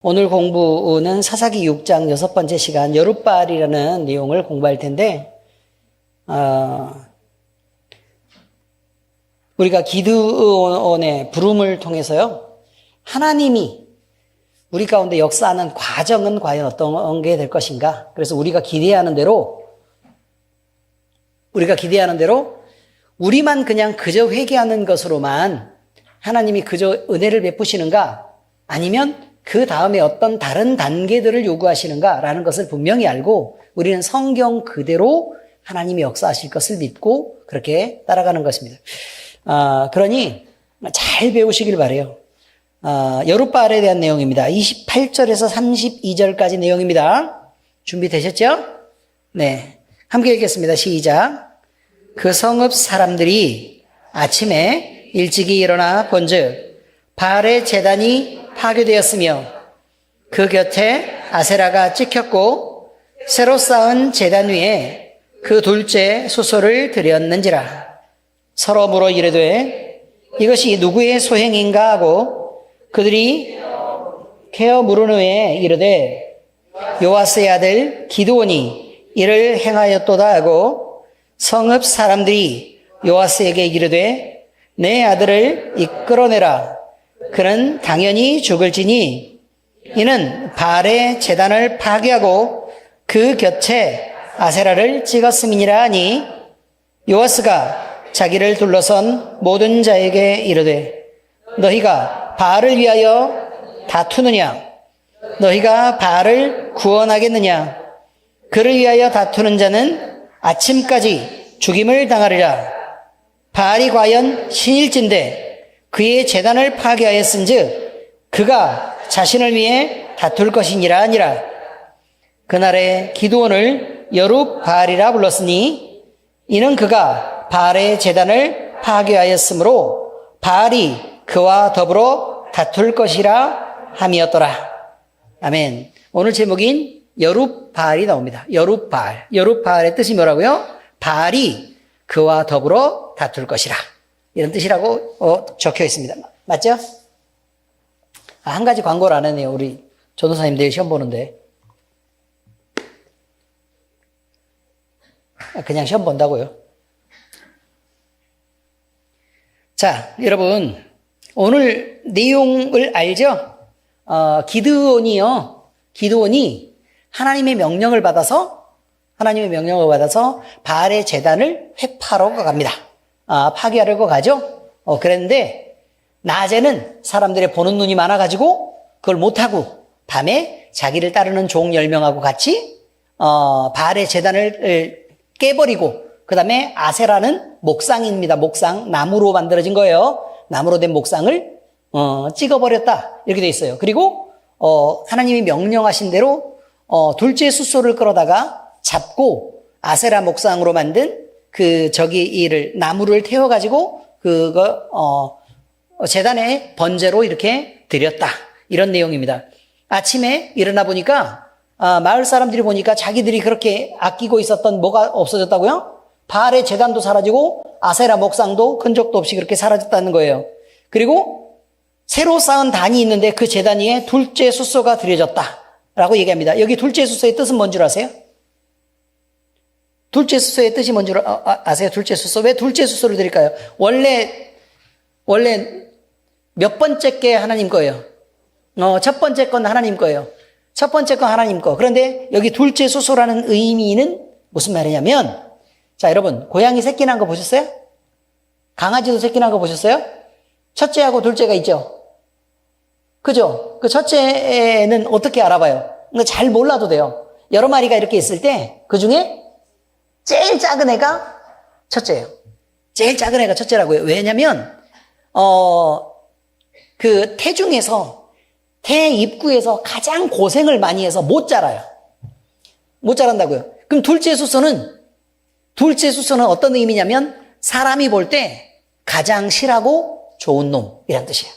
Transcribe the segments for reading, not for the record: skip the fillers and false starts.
오늘 공부는 사사기 6장 6번째 시간 여룻바알이라는 내용을 공부할 텐데 우리가 기드온의 부름을 통해서요 하나님이 우리 가운데 역사하는 과정은 과연 어떤 게 될 것인가. 그래서 우리가 기대하는 대로 우리만 그냥 그저 회개하는 것으로만 하나님이 그저 은혜를 베푸시는가, 아니면 그 다음에 어떤 다른 단계들을 요구하시는가라는 것을 분명히 알고 우리는 성경 그대로 하나님이 역사하실 것을 믿고 그렇게 따라가는 것입니다. 그러니 잘 배우시길 바라요. 여룻바알에 대한 내용입니다. 28절에서 32절까지 내용입니다. 준비되셨죠? 네, 함께 읽겠습니다. 시작. 그 성읍 사람들이 아침에 일찍이 일어나 본즉 바알의 제단이 파괴되었으며 그 곁에 아세라가 찍혔고 새로 쌓은 제단 위에 그 둘째 수소를 드렸는지라. 서로 물어 이르되 이것이 누구의 소행인가 하고 그들이 케어 물은 후에 이르되 요아스의 아들 기드온이 이를 행하였도다 하고 성읍 사람들이 요아스에게 이르되 내 아들을 이끌어내라. 그는 당연히 죽을지니 이는 바알의 제단을 파괴하고 그 곁에 아세라를 찍었음이니라 하니 요아스가 자기를 둘러선 모든 자에게 이르되 너희가 바알을 위하여 다투느냐? 너희가 바알을 구원하겠느냐? 그를 위하여 다투는 자는 아침까지 죽임을 당하리라. 바알이 과연 신일진데 그의 제단을 파괴하였은즉 그가 자신을 위해 다툴 것이니라 하니라. 그날에 기드온을 여룻바알이라 불렀으니 이는 그가 바알의 제단을 파괴하였으므로 바알이 그와 더불어 다툴 것이라 함이었더라. 아멘. 오늘 제목인 여룻바알이 나옵니다. 여룻바알. 여룻바알의 뜻이 뭐라고요? 바알이 그와 더불어 다툴 것이라. 이런 뜻이라고 적혀 있습니다. 맞죠? 한 가지 광고를 안 했네요. 우리 전도사님 내일 시험 보는데. 그냥 시험 본다고요. 자, 여러분 오늘 내용을 알죠? 기드온이 하나님의 명령을 받아서 바알의 제단을 회파하러 갑니다. 파괴하려고 가죠. 그랬는데 낮에는 사람들의 보는 눈이 많아가지고 그걸 못하고 밤에 자기를 따르는 종 10명하고 같이 바알의 제단을 깨버리고 그 다음에 아세라는 목상입니다. 목상, 나무로 만들어진 거예요. 나무로 된 목상을 찍어버렸다 이렇게 돼 있어요. 그리고 하나님이 명령하신 대로 둘째 숫소를 끌어다가 잡고 아세라 목상으로 만든 이를 나무를 태워가지고 제단에 번제로 이렇게 드렸다. 이런 내용입니다. 아침에 일어나 보니까 마을 사람들이 보니까 자기들이 그렇게 아끼고 있었던 뭐가 없어졌다고요? 바알의 제단도 사라지고 아세라 목상도 흔적도 없이 그렇게 사라졌다는 거예요. 그리고 새로 쌓은 단이 있는데 그 제단 위에 둘째 숫소가 드려졌다라고 얘기합니다. 여기 둘째 숫소의 뜻은 뭔 줄 아세요? 둘째 숫소의 뜻이 뭔 줄 아세요? 둘째 숫소. 왜 둘째 숫소를 드릴까요? 원래 몇 번째 게 하나님 거예요? 첫 번째 건 하나님 거예요. 첫 번째 건 하나님 거. 그런데 여기 둘째 숫소라는 의미는 무슨 말이냐면, 자, 여러분, 고양이 새끼 난 거 보셨어요? 강아지도 새끼 난 거 보셨어요? 첫째하고 둘째가 있죠? 그죠? 그 첫째는 어떻게 알아봐요? 잘 몰라도 돼요. 여러 마리가 이렇게 있을 때, 그 중에 제일 작은 애가 첫째예요. 제일 작은 애가 첫째라고요. 왜냐면 그 태 입구에서 가장 고생을 많이 해서 못 자라요. 못 자란다고요. 그럼 둘째 숫소는 어떤 의미냐면 사람이 볼 때 가장 실하고 좋은 놈이란 뜻이에요.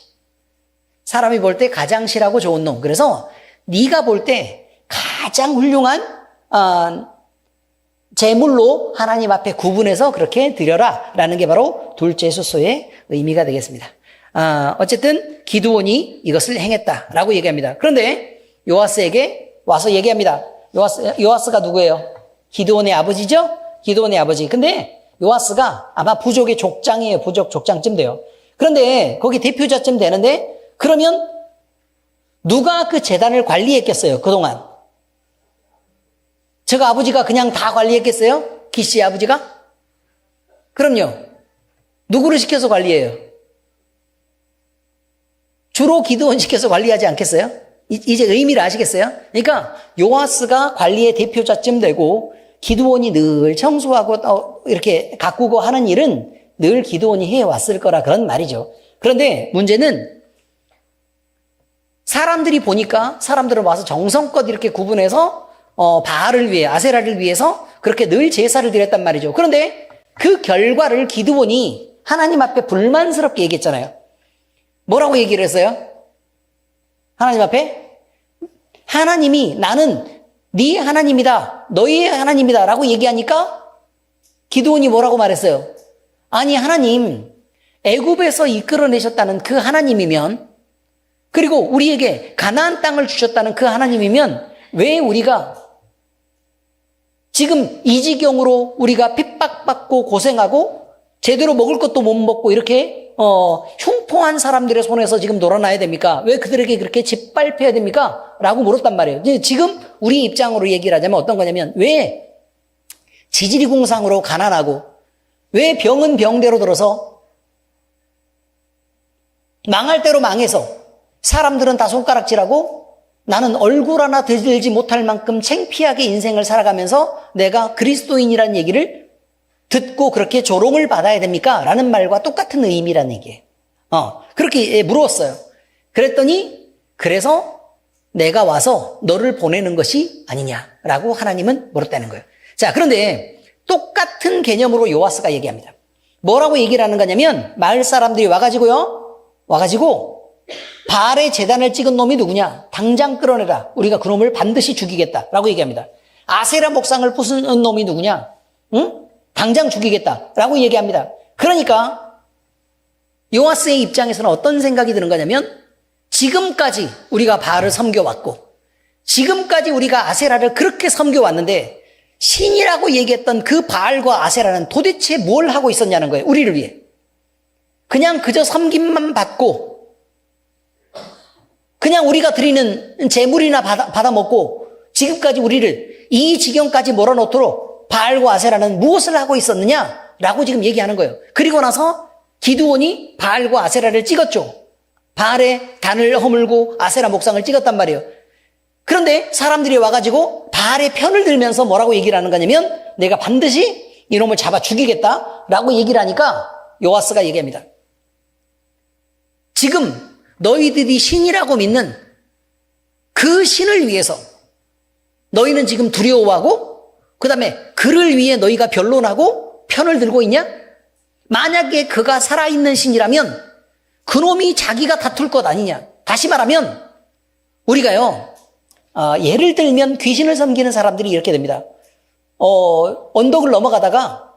사람이 볼 때 가장 실하고 좋은 놈. 그래서 네가 볼 때 가장 훌륭한 제물로 하나님 앞에 구분해서 그렇게 드려라 라는 게 바로 둘째 숫소의 의미가 되겠습니다. 어쨌든 기드온이 이것을 행했다라고 얘기합니다. 그런데 요아스에게 와서 얘기합니다. 요아스가 누구예요? 기드온의 아버지죠? 기드온의 아버지. 근데 요아스가 아마 부족의 족장이에요. 부족 족장쯤 돼요. 그런데 거기 대표자쯤 되는데 그러면 누가 그 재단을 관리했겠어요? 그동안. 저가 아버지가 그냥 다 관리했겠어요? 기씨의 아버지가? 그럼요. 누구를 시켜서 관리해요? 주로 기드온 시켜서 관리하지 않겠어요? 이제 의미를 아시겠어요? 그러니까 요아스가 관리의 대표자쯤 되고 기드온이 늘 청소하고 이렇게 가꾸고 하는 일은 늘 기드온이 해왔을 거라 그런 말이죠. 그런데 문제는 사람들이 보니까 사람들은 와서 정성껏 이렇게 구분해서 바알을 위해 아세라를 위해서 그렇게 늘 제사를 드렸단 말이죠. 그런데 그 결과를 기드온이 하나님 앞에 불만스럽게 얘기했잖아요. 뭐라고 얘기를 했어요? 하나님 앞에? 하나님이 나는 네 하나님이다. 너희의 하나님이다. 라고 얘기하니까 기드온이 뭐라고 말했어요? 아니 하나님 애굽에서 이끌어내셨다는 그 하나님이면 그리고 우리에게 가나안 땅을 주셨다는 그 하나님이면 왜 우리가 지금 이 지경으로 우리가 핍박받고 고생하고 제대로 먹을 것도 못 먹고 이렇게 흉포한 사람들의 손에서 지금 놀아나야 됩니까? 왜 그들에게 그렇게 짓밟혀야 됩니까? 라고 물었단 말이에요. 지금 우리 입장으로 얘기를 하자면 어떤 거냐면 왜 지지리궁상으로 가난하고 왜 병은 병대로 들어서 망할 대로 망해서 사람들은 다 손가락질하고 나는 얼굴 하나 들지 못할 만큼 창피하게 인생을 살아가면서 내가 그리스도인이라는 얘기를 듣고 그렇게 조롱을 받아야 됩니까? 라는 말과 똑같은 의미라는 얘기예요. 그렇게 물었어요. 그랬더니 그래서 내가 와서 너를 보내는 것이 아니냐라고 하나님은 물었다는 거예요. 자, 그런데 똑같은 개념으로 요아스가 얘기합니다. 뭐라고 얘기를 하는 거냐면 마을 사람들이 와가지고 바알의 제단을 찍은 놈이 누구냐? 당장 끌어내라. 우리가 그 놈을 반드시 죽이겠다라고 얘기합니다. 아세라 목상을 부수는 놈이 누구냐? 응? 당장 죽이겠다라고 얘기합니다. 그러니까 요아스의 입장에서는 어떤 생각이 드는 거냐면 지금까지 우리가 바알을 섬겨왔고 지금까지 우리가 아세라를 그렇게 섬겨왔는데 신이라고 얘기했던 그 바알과 아세라는 도대체 뭘 하고 있었냐는 거예요. 우리를 위해. 그냥 그저 섬김만 받고 그냥 우리가 드리는 재물이나 받아먹고 지금까지 우리를 이 지경까지 몰아넣도록 바알과 아세라는 무엇을 하고 있었느냐라고 지금 얘기하는 거예요. 그리고 나서 기드온이 바알과 아세라를 찍었죠. 바알의 단을 허물고 아세라 목상을 찍었단 말이에요. 그런데 사람들이 와가지고 바알의 편을 들면서 뭐라고 얘기를 하는 거냐면 내가 반드시 이놈을 잡아 죽이겠다라고 얘기를 하니까 요아스가 얘기합니다. 지금 너희들이 신이라고 믿는 그 신을 위해서 너희는 지금 두려워하고 그 다음에 그를 위해 너희가 변론하고 편을 들고 있냐? 만약에 그가 살아있는 신이라면 그놈이 자기가 다툴 것 아니냐? 다시 말하면 우리가요 예를 들면 귀신을 섬기는 사람들이 이렇게 됩니다. 언덕을 넘어가다가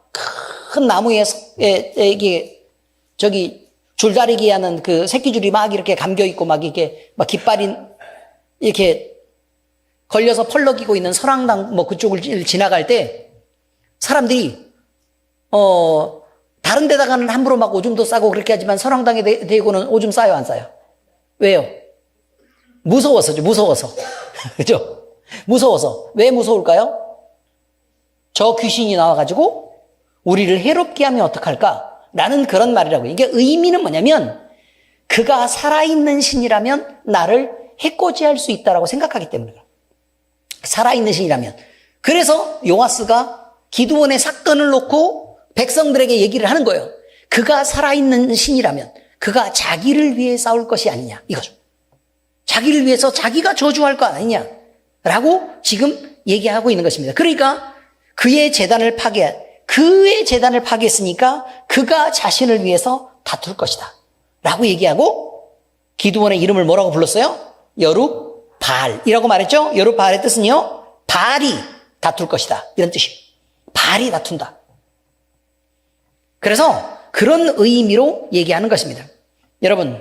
큰 나무에 이게 저기 줄다리기 하는 그 새끼줄이 막 이렇게 감겨있고 막 이렇게 막 깃발이 이렇게 걸려서 펄럭이고 있는 설왕당 뭐 그쪽을 지나갈 때 사람들이 다른 데다가는 함부로 막 오줌도 싸고 그렇게 하지만 설왕당에 대고는 오줌 싸요, 안 싸요? 왜요? 무서워서죠, 무서워서. 그죠? 무서워서. 왜 무서울까요? 저 귀신이 나와가지고 우리를 해롭게 하면 어떡할까? 라는 그런 말이라고. 이게 의미는 뭐냐면 그가 살아있는 신이라면 나를 해코지할 수 있다라고 생각하기 때문에 살아있는 신이라면. 그래서 요아스가 기드온의 사건을 놓고 백성들에게 얘기를 하는 거예요. 그가 살아있는 신이라면 그가 자기를 위해 싸울 것이 아니냐 이거죠. 자기를 위해서 자기가 저주할 거 아니냐라고 지금 얘기하고 있는 것입니다. 그러니까 그의 재단을 파괴했으니까 그가 자신을 위해서 다툴 것이다 라고 얘기하고 기드온의 이름을 뭐라고 불렀어요? 여룹바알이라고 말했죠. 여룹바알의 뜻은요 바알이 다툴 것이다 이런 뜻이에요. 바알이 다툰다. 그래서 그런 의미로 얘기하는 것입니다. 여러분,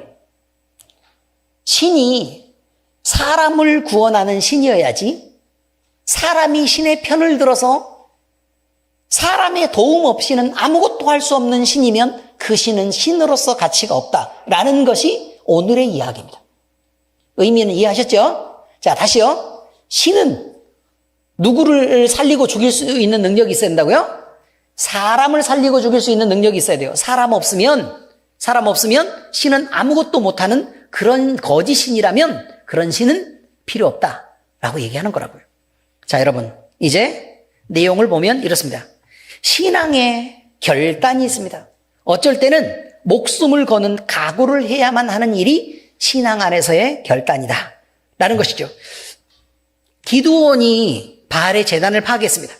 신이 사람을 구원하는 신이어야지 사람이 신의 편을 들어서 사람의 도움 없이는 아무것도 할 수 없는 신이면 그 신은 신으로서 가치가 없다라는 것이 오늘의 이야기입니다. 의미는 이해하셨죠? 자, 다시요. 신은 누구를 살리고 죽일 수 있는 능력이 있어야 된다고요? 사람을 살리고 죽일 수 있는 능력이 있어야 돼요. 사람 없으면 신은 아무것도 못하는 그런 거짓 신이라면 그런 신은 필요 없다라고 얘기하는 거라고요. 자, 여러분, 이제 내용을 보면 이렇습니다. 신앙에 결단이 있습니다. 어쩔 때는 목숨을 거는 각오를 해야만 하는 일이 신앙 안에서의 결단이다 라는 것이죠. 기드온이 바알의 제단을 파괴했습니다.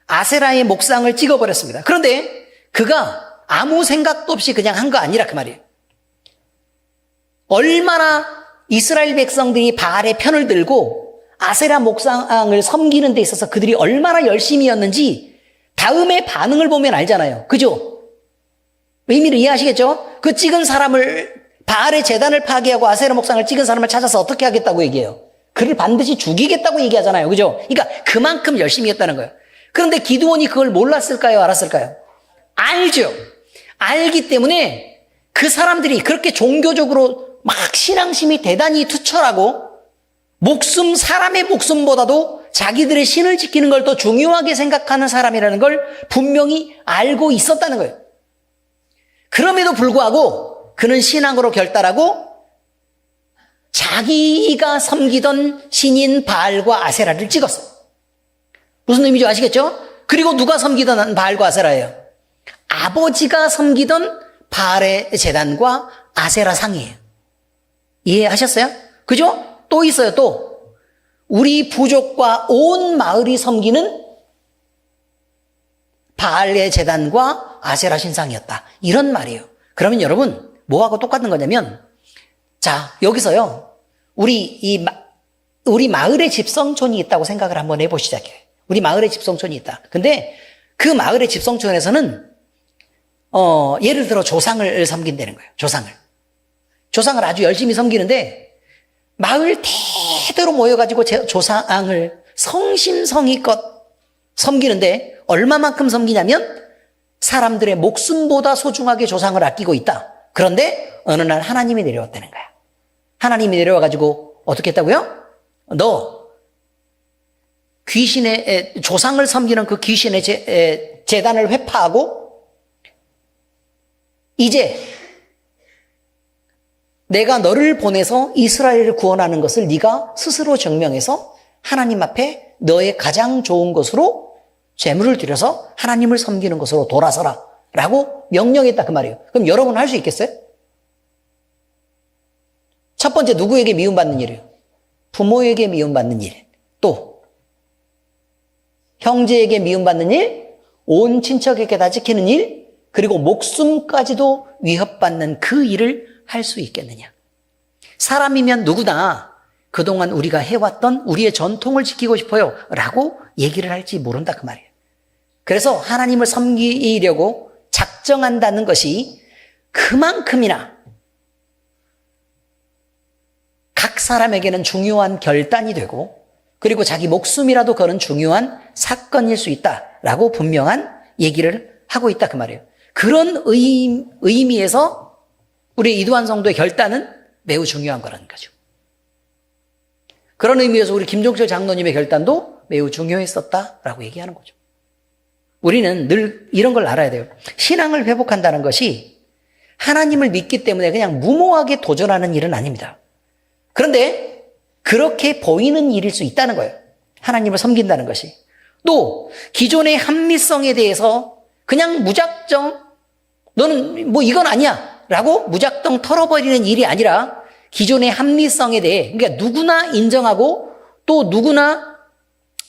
아세라의 목상을 찍어버렸습니다. 그런데 그가 아무 생각도 없이 그냥 한 거 아니라 그 말이에요. 얼마나 이스라엘 백성들이 바알의 편을 들고 아세라 목상을 섬기는 데 있어서 그들이 얼마나 열심히였는지 다음에 반응을 보면 알잖아요. 그죠? 의미를 이해하시겠죠? 그 찍은 사람을, 바알의 제단을 파괴하고 아세라 목상을 찍은 사람을 찾아서 어떻게 하겠다고 얘기해요? 그를 반드시 죽이겠다고 얘기하잖아요. 그죠? 그러니까 그만큼 열심히 했다는 거예요. 그런데 기드온이 그걸 몰랐을까요? 알았을까요? 알죠. 알기 때문에 그 사람들이 그렇게 종교적으로 막 신앙심이 대단히 투철하고 사람의 목숨보다도 자기들의 신을 지키는 걸 더 중요하게 생각하는 사람이라는 걸 분명히 알고 있었다는 거예요. 그럼에도 불구하고 그는 신앙으로 결단하고 자기가 섬기던 신인 바알과 아세라를 찍었어요. 무슨 의미인지 아시겠죠? 그리고 누가 섬기던 바알과 아세라예요? 아버지가 섬기던 바알의 제단과 아세라 상이에요. 이해하셨어요? 그죠? 또 있어요, 또. 우리 부족과 온 마을이 섬기는 바알의 제단과 아세라 신상이었다. 이런 말이에요. 그러면 여러분, 뭐하고 똑같은 거냐면, 자, 여기서요, 우리 마을에 집성촌이 있다고 생각을 한번 해보시죠. 우리 마을에 집성촌이 있다. 근데 그 마을의 집성촌에서는, 예를 들어 조상을 섬긴다는 거예요. 조상을 아주 열심히 섬기는데, 마을 대대로 모여가지고 조상을 성심성의껏 섬기는데, 얼마만큼 섬기냐면, 사람들의 목숨보다 소중하게 조상을 아끼고 있다. 그런데 어느 날 하나님이 내려왔다는 거야. 하나님이 내려와가지고 어떻게 했다고요? 너 귀신의 조상을 섬기는 그 귀신의 제단을 회파하고 이제 내가 너를 보내서 이스라엘을 구원하는 것을 네가 스스로 증명해서 하나님 앞에 너의 가장 좋은 것으로 제물을 드려서 하나님을 섬기는 것으로 돌아서라 라고 명령했다 그 말이에요. 그럼 여러분 할 수 있겠어요? 첫 번째 누구에게 미움받는 일이에요? 부모에게 미움받는 일, 또 형제에게 미움받는 일, 온 친척에게 다 지키는 일, 그리고 목숨까지도 위협받는 그 일을 할 수 있겠느냐? 사람이면 누구나 그동안 우리가 해왔던 우리의 전통을 지키고 싶어요 라고 얘기를 할지 모른다 그 말이에요. 그래서 하나님을 섬기려고 작정한다는 것이 그만큼이나 각 사람에게는 중요한 결단이 되고 그리고 자기 목숨이라도 거는 중요한 사건일 수 있다라고 분명한 얘기를 하고 있다 그 말이에요. 그런 의미에서 우리 이두환 성도의 결단은 매우 중요한 거라는 거죠. 그런 의미에서 우리 김종철 장로님의 결단도 매우 중요했었다라고 얘기하는 거죠. 우리는 늘 이런 걸 알아야 돼요. 신앙을 회복한다는 것이 하나님을 믿기 때문에 그냥 무모하게 도전하는 일은 아닙니다. 그런데 그렇게 보이는 일일 수 있다는 거예요. 하나님을 섬긴다는 것이. 또 기존의 합리성에 대해서 그냥 무작정 너는 뭐 이건 아니야 라고 무작정 털어버리는 일이 아니라 기존의 합리성에 대해 그러니까 누구나 인정하고 또 누구나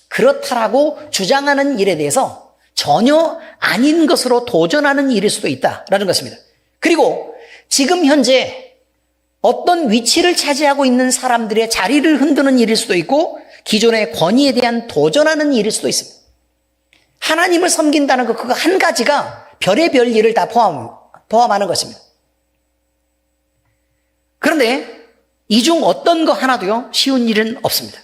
그렇다라고 주장하는 일에 대해서 전혀 아닌 것으로 도전하는 일일 수도 있다라는 것입니다. 그리고 지금 현재 어떤 위치를 차지하고 있는 사람들의 자리를 흔드는 일일 수도 있고 기존의 권위에 대한 도전하는 일일 수도 있습니다. 하나님을 섬긴다는 것 그거 한 가지가 별의별 일을 다 포함하는 것입니다. 그런데 이 중 어떤 거 하나도요, 쉬운 일은 없습니다.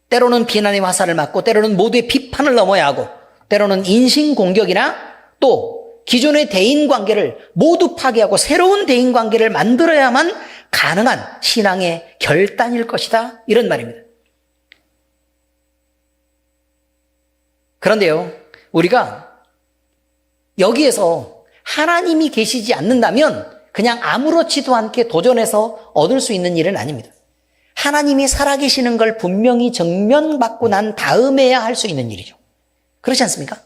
때로는 비난의 화살을 맞고, 때로는 모두의 비판을 넘어야 하고, 때로는 인신공격이나 또 기존의 대인관계를 모두 파괴하고 새로운 대인관계를 만들어야만 가능한 신앙의 결단일 것이다, 이런 말입니다. 그런데요, 우리가 여기에서 하나님이 계시지 않는다면 그냥 아무렇지도 않게 도전해서 얻을 수 있는 일은 아닙니다. 하나님이 살아계시는 걸 분명히 증명받고 난 다음에야 할 수 있는 일이죠. 그렇지 않습니까?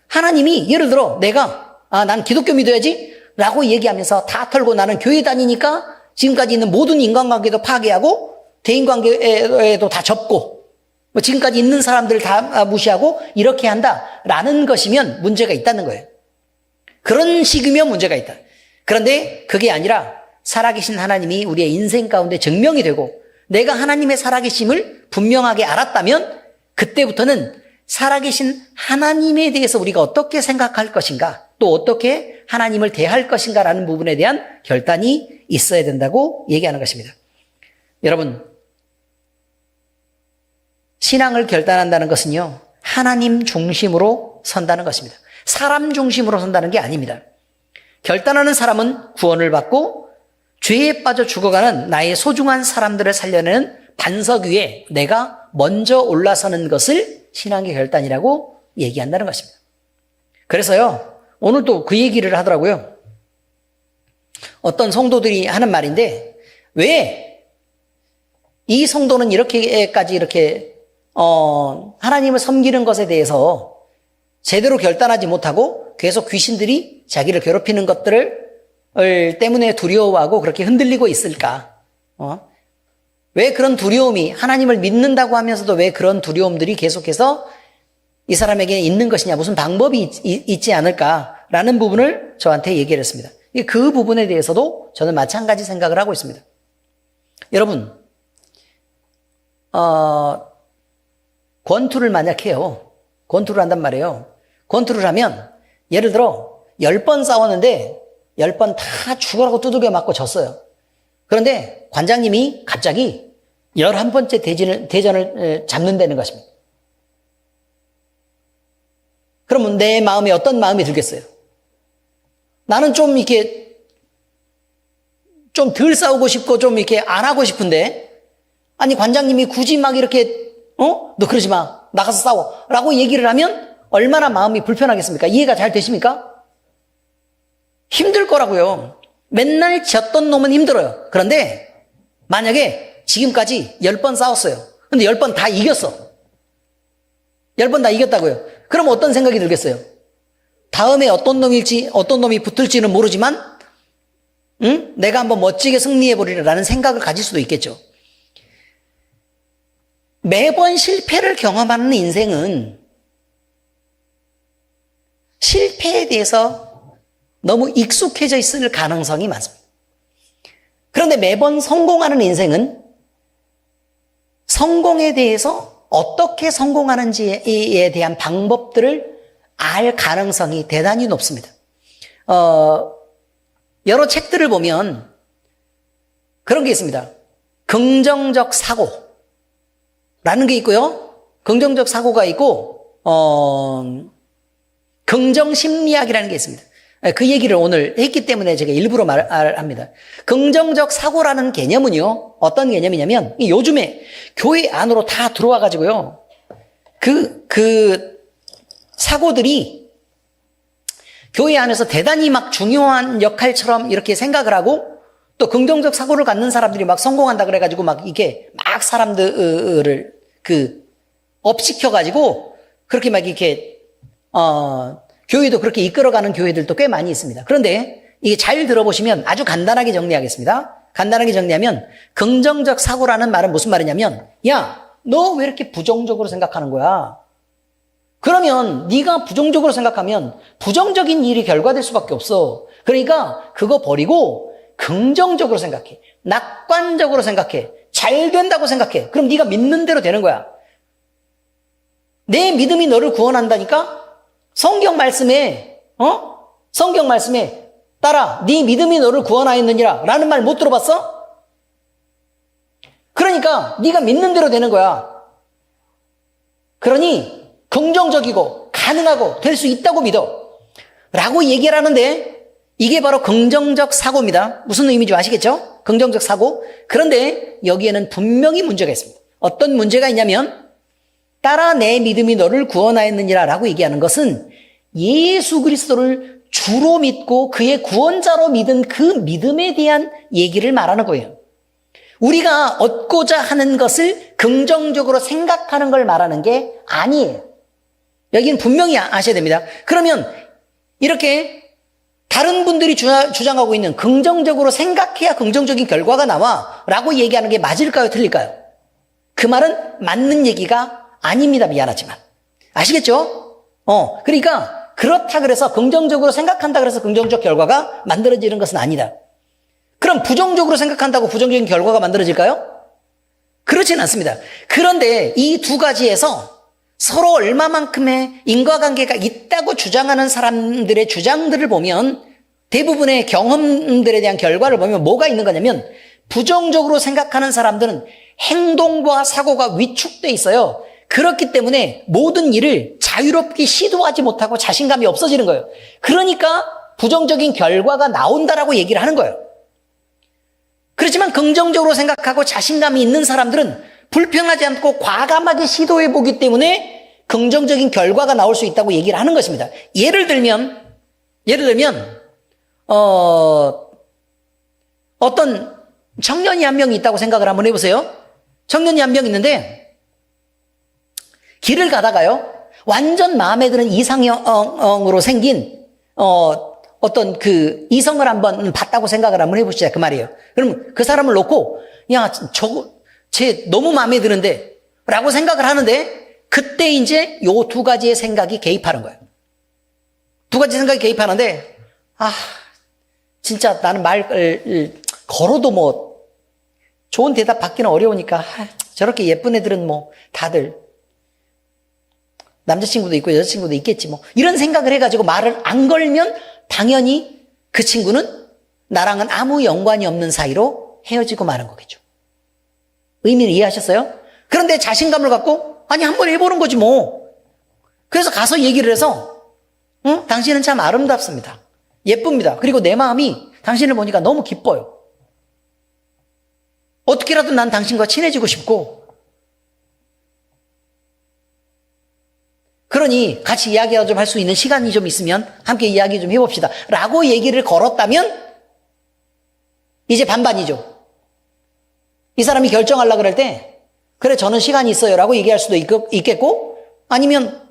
하나님이 예를 들어 내가 난 기독교 믿어야지 라고 얘기하면서 다 털고 나는 교회 다니니까 지금까지 있는 모든 인간관계도 파괴하고 대인관계에도 다 접고 지금까지 있는 사람들 다 무시하고 이렇게 한다라는 것이면 문제가 있다는 거예요. 그런 식이면 문제가 있다. 그런데 그게 아니라 살아계신 하나님이 우리의 인생 가운데 증명이 되고 내가 하나님의 살아계심을 분명하게 알았다면 그때부터는 살아계신 하나님에 대해서 우리가 어떻게 생각할 것인가, 또 어떻게 하나님을 대할 것인가라는 부분에 대한 결단이 있어야 된다고 얘기하는 것입니다. 여러분, 신앙을 결단한다는 것은요, 하나님 중심으로 선다는 것입니다. 사람 중심으로 선다는 게 아닙니다. 결단하는 사람은 구원을 받고 죄에 빠져 죽어가는 나의 소중한 사람들을 살려내는 반석 위에 내가 먼저 올라서는 것을 신앙의 결단이라고 얘기한다는 것입니다. 그래서요, 오늘 또 그 얘기를 하더라고요. 어떤 성도들이 하는 말인데, 왜 이 성도는 이렇게까지 이렇게 하나님을 섬기는 것에 대해서 제대로 결단하지 못하고 계속 귀신들이 자기를 괴롭히는 것들을 때문에 두려워하고 그렇게 흔들리고 있을까? 왜 그런 두려움이, 하나님을 믿는다고 하면서도 왜 그런 두려움들이 계속해서 이 사람에게 있는 것이냐, 무슨 방법이 있지 않을까라는 부분을 저한테 얘기를 했습니다. 그 부분에 대해서도 저는 마찬가지 생각을 하고 있습니다. 여러분, 권투를 만약 해요. 권투를 한단 말이에요. 권투를 하면 예를 들어 10번 싸웠는데 10번 다 죽으라고 두들겨 맞고 졌어요. 그런데 관장님이 갑자기 11번째 대전을 잡는다는 것입니다. 그러면 내 마음에 어떤 마음이 들겠어요? 나는 좀 이렇게 좀 덜 싸우고 싶고 좀 이렇게 안 하고 싶은데, 아니 관장님이 굳이 막 이렇게 너 그러지 마, 나가서 싸워 라고 얘기를 하면 얼마나 마음이 불편하겠습니까? 이해가 잘 되십니까? 힘들 거라고요. 맨날 졌던 놈은 힘들어요. 그런데 만약에 지금까지 10번 싸웠어요. 근데 10번 다 이겼어. 10번 다 이겼다고요. 그럼 어떤 생각이 들겠어요? 다음에 어떤 놈이 붙을지는 모르지만 내가 한번 멋지게 승리해보리라는 생각을 가질 수도 있겠죠. 매번 실패를 경험하는 인생은 실패에 대해서 너무 익숙해져 있을 가능성이 많습니다. 그런데 매번 성공하는 인생은 성공에 대해서 어떻게 성공하는지에 대한 방법들을 알 가능성이 대단히 높습니다. 여러 책들을 보면 그런 게 있습니다. 긍정적 사고라는 게 있고요. 긍정적 사고가 있고 긍정심리학이라는 게 있습니다. 그 얘기를 오늘 했기 때문에 제가 일부러 말합니다. 긍정적 사고라는 개념은요, 어떤 개념이냐면 요즘에 교회 안으로 다 들어와 가지고요, 그 사고들이 교회 안에서 대단히 막 중요한 역할처럼 이렇게 생각을 하고, 또 긍정적 사고를 갖는 사람들이 막 성공한다 그래가지고 막 이게 막 사람들을 업시켜가지고 그렇게 막 이렇게 교회도 그렇게 이끌어가는 교회들도 꽤 많이 있습니다. 그런데 이게 잘 들어보시면 아주 간단하게 정리하겠습니다. 간단하게 정리하면 긍정적 사고라는 말은 무슨 말이냐면, 야, 너 왜 이렇게 부정적으로 생각하는 거야? 그러면 네가 부정적으로 생각하면 부정적인 일이 결과될 수밖에 없어. 그러니까 그거 버리고 긍정적으로 생각해. 낙관적으로 생각해. 잘 된다고 생각해. 그럼 네가 믿는 대로 되는 거야. 내 믿음이 너를 구원한다니까? 성경 말씀에 따라 네 믿음이 너를 구원하였느니라 라는 말 못 들어봤어? 그러니까 네가 믿는 대로 되는 거야. 그러니 긍정적이고 가능하고 될 수 있다고 믿어 라고 얘기를 하는데, 이게 바로 긍정적 사고입니다. 무슨 의미인지 아시겠죠? 긍정적 사고. 그런데 여기에는 분명히 문제가 있습니다. 어떤 문제가 있냐면, 따라 내 믿음이 너를 구원하였느니라 라고 얘기하는 것은 예수 그리스도를 주로 믿고 그의 구원자로 믿은 그 믿음에 대한 얘기를 말하는 거예요. 우리가 얻고자 하는 것을 긍정적으로 생각하는 걸 말하는 게 아니에요. 여기는 분명히 아셔야 됩니다. 그러면 이렇게 다른 분들이 주장하고 있는 긍정적으로 생각해야 긍정적인 결과가 나와 라고 얘기하는 게 맞을까요? 틀릴까요? 그 말은 맞는 얘기가 아닙니다. 미안하지만. 아시겠죠? 그러니까 그렇다 그래서 긍정적으로 생각한다 그래서 긍정적 결과가 만들어지는 것은 아니다. 그럼 부정적으로 생각한다고 부정적인 결과가 만들어질까요? 그렇지는 않습니다. 그런데 이 두 가지에서 서로 얼마만큼의 인과관계가 있다고 주장하는 사람들의 주장들을 보면, 대부분의 경험들에 대한 결과를 보면 뭐가 있는 거냐면, 부정적으로 생각하는 사람들은 행동과 사고가 위축돼 있어요. 그렇기 때문에 모든 일을 자유롭게 시도하지 못하고 자신감이 없어지는 거예요. 그러니까 부정적인 결과가 나온다라고 얘기를 하는 거예요. 그렇지만 긍정적으로 생각하고 자신감이 있는 사람들은 불평하지 않고 과감하게 시도해 보기 때문에 긍정적인 결과가 나올 수 있다고 얘기를 하는 것입니다. 예를 들면 어떤 청년이 한 명 있다고 생각을 한번 해보세요. 청년이 한 명 있는데 길을 가다가요, 완전 마음에 드는 이상형으로 생긴 어떤 그 이성을 한번 봤다고 생각을 한번 해보시자 그 말이에요. 그럼 그 사람을 놓고, 야, 쟤 너무 마음에 드는데 라고 생각을 하는데, 그때 이제 요 두 가지의 생각이 개입하는 거예요. 두 가지 생각이 개입하는데, 진짜 나는 말을 걸어도 뭐 좋은 대답 받기는 어려우니까, 저렇게 예쁜 애들은 뭐 다들 남자친구도 있고 여자친구도 있겠지 뭐, 이런 생각을 해가지고 말을 안 걸면 당연히 그 친구는 나랑은 아무 연관이 없는 사이로 헤어지고 마는 거겠죠. 의미를 이해하셨어요? 그런데 자신감을 갖고, 아니 한번 해보는 거지 뭐. 그래서 가서 얘기를 해서, 당신은 참 아름답습니다. 예쁩니다. 그리고 내 마음이 당신을 보니까 너무 기뻐요. 어떻게라도 난 당신과 친해지고 싶고, 그러니 같이 이야기라도 좀 할 수 있는 시간이 좀 있으면 함께 이야기 좀 해봅시다 라고 얘기를 걸었다면 이제 반반이죠. 이 사람이 결정하려고 그럴 때, 그래 저는 시간이 있어요 라고 얘기할 수도 있겠고, 아니면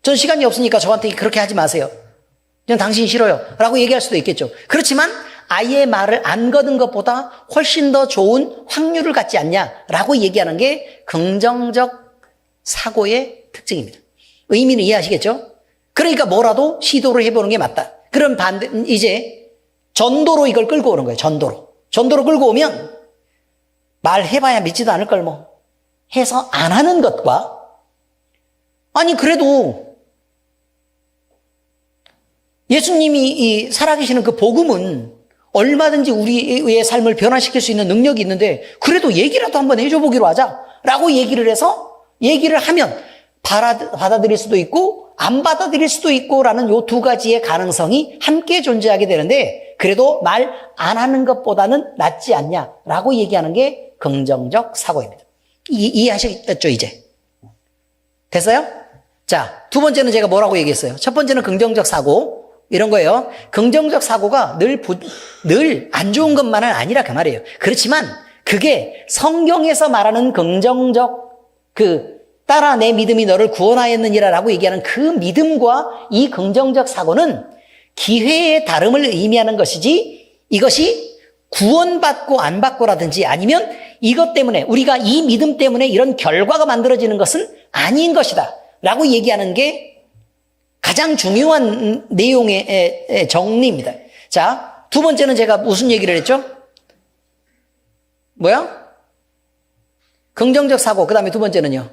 전 시간이 없으니까 저한테 그렇게 하지 마세요, 전 당신 싫어요 라고 얘기할 수도 있겠죠. 그렇지만 아예 말을 안 거둔 것보다 훨씬 더 좋은 확률을 갖지 않냐 라고 얘기하는 게 긍정적 사고의 특징입니다. 의미는 이해하시겠죠? 그러니까 뭐라도 시도를 해보는 게 맞다. 그럼 이제 전도로 이걸 끌고 오는 거예요. 전도로 끌고 오면, 말해봐야 믿지도 않을 걸 뭐 해서 안 하는 것과, 아니 그래도 예수님이 이 살아계시는 그 복음은 얼마든지 우리의 삶을 변화시킬 수 있는 능력이 있는데, 그래도 얘기라도 한번 해줘 보기로 하자 라고 얘기를 해서, 얘기를 하면 받아들일 수도 있고 안 받아들일 수도 있고 라는 요 두 가지의 가능성이 함께 존재하게 되는데, 그래도 말 안 하는 것보다는 낫지 않냐라고 얘기하는 게 긍정적 사고입니다. 이해하셨죠 이제? 됐어요? 자, 두 번째는 제가 뭐라고 얘기했어요? 첫 번째는 긍정적 사고, 이런 거예요. 긍정적 사고가 늘 안 좋은 것만은 아니라 그 말이에요. 그렇지만 그게 성경에서 말하는 긍정적 따라 내 믿음이 너를 구원하였느니라 라고 얘기하는 그 믿음과 이 긍정적 사고는 기회의 다름을 의미하는 것이지, 이것이 구원받고 안 받고라든지 아니면 이것 때문에, 우리가 이 믿음 때문에 이런 결과가 만들어지는 것은 아닌 것이다 라고 얘기하는 게 가장 중요한 내용의 정리입니다. 자, 두 번째는 제가 무슨 얘기를 했죠? 뭐야? 긍정적 사고, 그 다음에 두 번째는요,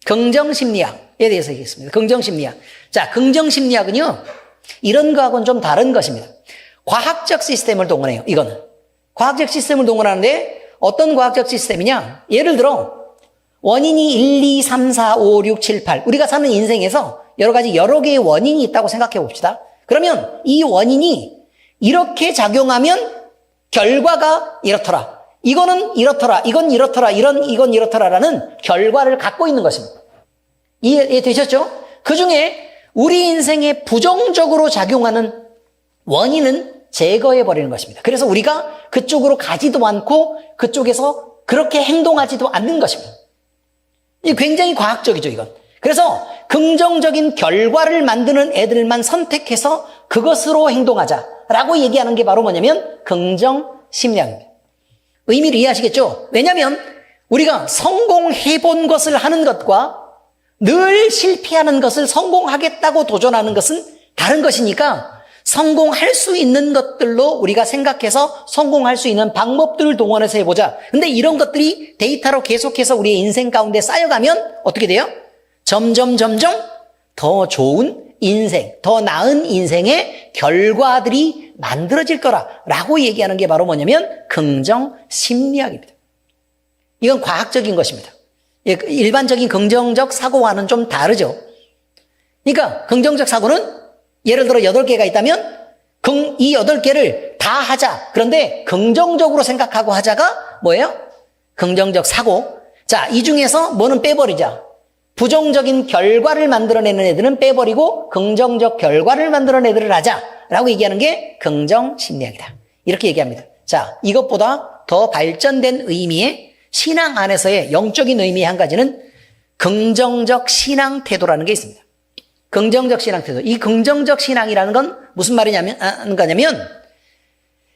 긍정심리학에 대해서 얘기했습니다. 긍정심리학. 자, 긍정심리학은요, 이런 거하고는 좀 다른 것입니다. 과학적 시스템을 동원해요. 이거는 과학적 시스템을 동원하는데 어떤 과학적 시스템이냐? 예를 들어 원인이 1, 2, 3, 4, 5, 6, 7, 8 우리가 사는 인생에서 여러 개의 원인이 있다고 생각해 봅시다. 그러면 이 원인이 이렇게 작용하면 결과가 이렇더라. 이거는 이렇더라. 이건 이렇더라. 이건 이렇더라라는 결과를 갖고 있는 것입니다. 이해되셨죠? 그 중에 우리 인생에 부정적으로 작용하는 원인은 제거해 버리는 것입니다. 그래서 우리가 그쪽으로 가지도 않고 그쪽에서 그렇게 행동하지도 않는 것입니다. 이 굉장히 과학적이죠, 이건. 그래서 긍정적인 결과를 만드는 애들만 선택해서 그것으로 행동하자라고 얘기하는 게 바로 뭐냐면 긍정 심리학입니다. 의미를 이해하시겠죠? 왜냐하면 우리가 성공해 본 것을 하는 것과 늘 실패하는 것을 성공하겠다고 도전하는 것은 다른 것이니까 성공할 수 있는 것들로 우리가 생각해서 성공할 수 있는 방법들을 동원해서 해보자. 근데 이런 것들이 데이터로 계속해서 우리의 인생 가운데 쌓여가면 어떻게 돼요? 점점 더 좋은 인생, 더 나은 인생의 결과들이 만들어질 거라고 얘기하는 게 바로 뭐냐면 긍정 심리학입니다. 이건 과학적인 것입니다. 일반적인 긍정적 사고와는 좀 다르죠. 그러니까 긍정적 사고는 예를 들어 8개가 있다면 이 8개를 다 하자. 그런데 긍정적으로 생각하고 하자가 뭐예요? 긍정적 사고. 자, 이 중에서 뭐는 빼버리자. 부정적인 결과를 만들어내는 애들은 빼버리고 긍정적 결과를 만들어내는 애들을 하자라고 얘기하는 게 긍정 심리학이다. 이렇게 얘기합니다. 자, 이것보다 더 발전된 의미의 신앙 안에서의 영적인 의미의 한 가지는 긍정적 신앙 태도라는 게 있습니다. 긍정적 신앙 태도. 이 긍정적 신앙이라는 건 무슨 말이냐면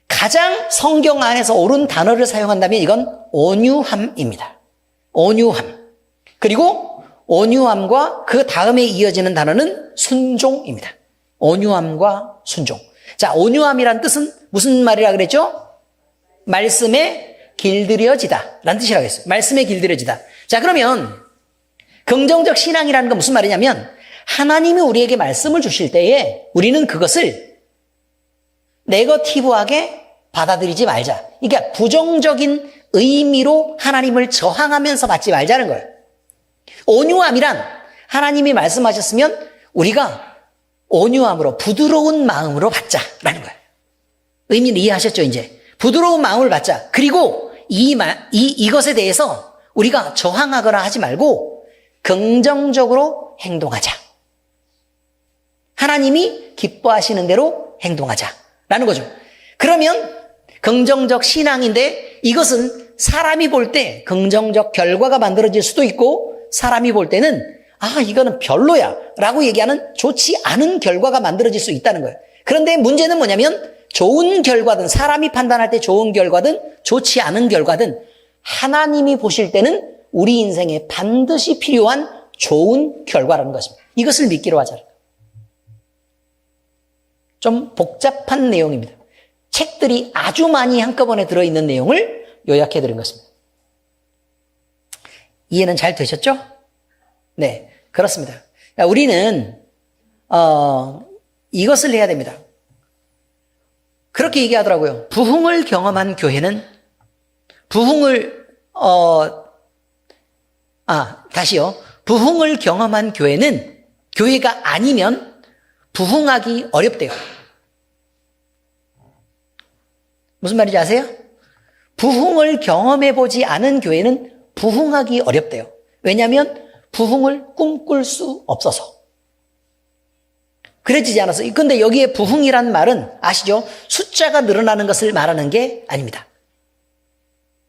가장 성경 안에서 옳은 단어를 사용한다면 이건 온유함입니다. 온유함. 그리고 온유함과 그 다음에 이어지는 단어는 순종입니다. 온유함과 순종. 자, 온유함이란 뜻은 무슨 말이라 그랬죠? 말씀에 길들여지다 라는 뜻이라고 했어요. 말씀에 길들여지다. 자, 그러면 긍정적 신앙이라는 건 무슨 말이냐면 하나님이 우리에게 말씀을 주실 때에 우리는 그것을 네거티브하게 받아들이지 말자. 그러니까 부정적인 의미로 하나님을 저항하면서 받지 말자는 거예요. 온유함이란 하나님이 말씀하셨으면 우리가 온유함으로 부드러운 마음으로 받자라는 거예요. 의미를 이해하셨죠, 이제? 부드러운 마음을 받자. 그리고 이것에 대해서 우리가 저항하거나 하지 말고 긍정적으로 행동하자. 하나님이 기뻐하시는 대로 행동하자라는 거죠. 그러면 긍정적 신앙인데 이것은 사람이 볼 때 긍정적 결과가 만들어질 수도 있고 사람이 볼 때는 이거는 별로야 라고 얘기하는 좋지 않은 결과가 만들어질 수 있다는 거예요. 그런데 문제는 뭐냐면 좋은 결과든 사람이 판단할 때 좋은 결과든 좋지 않은 결과든 하나님이 보실 때는 우리 인생에 반드시 필요한 좋은 결과라는 것입니다. 이것을 믿기로 하자. 좀 복잡한 내용입니다. 책들이 아주 많이 한꺼번에 들어있는 내용을 요약해드린 것입니다. 이해는 잘 되셨죠? 네, 그렇습니다. 우리는 이것을 해야 됩니다. 그렇게 얘기하더라고요. 부흥을 경험한 교회는 부흥을 경험한 교회는 교회가 아니면 부흥하기 어렵대요. 무슨 말인지 아세요? 부흥을 경험해보지 않은 교회는 부흥하기 어렵대요. 왜냐하면 부흥을 꿈꿀 수 없어서. 그래지지 않아서. 근데 여기에 부흥이란 말은 아시죠? 숫자가 늘어나는 것을 말하는 게 아닙니다.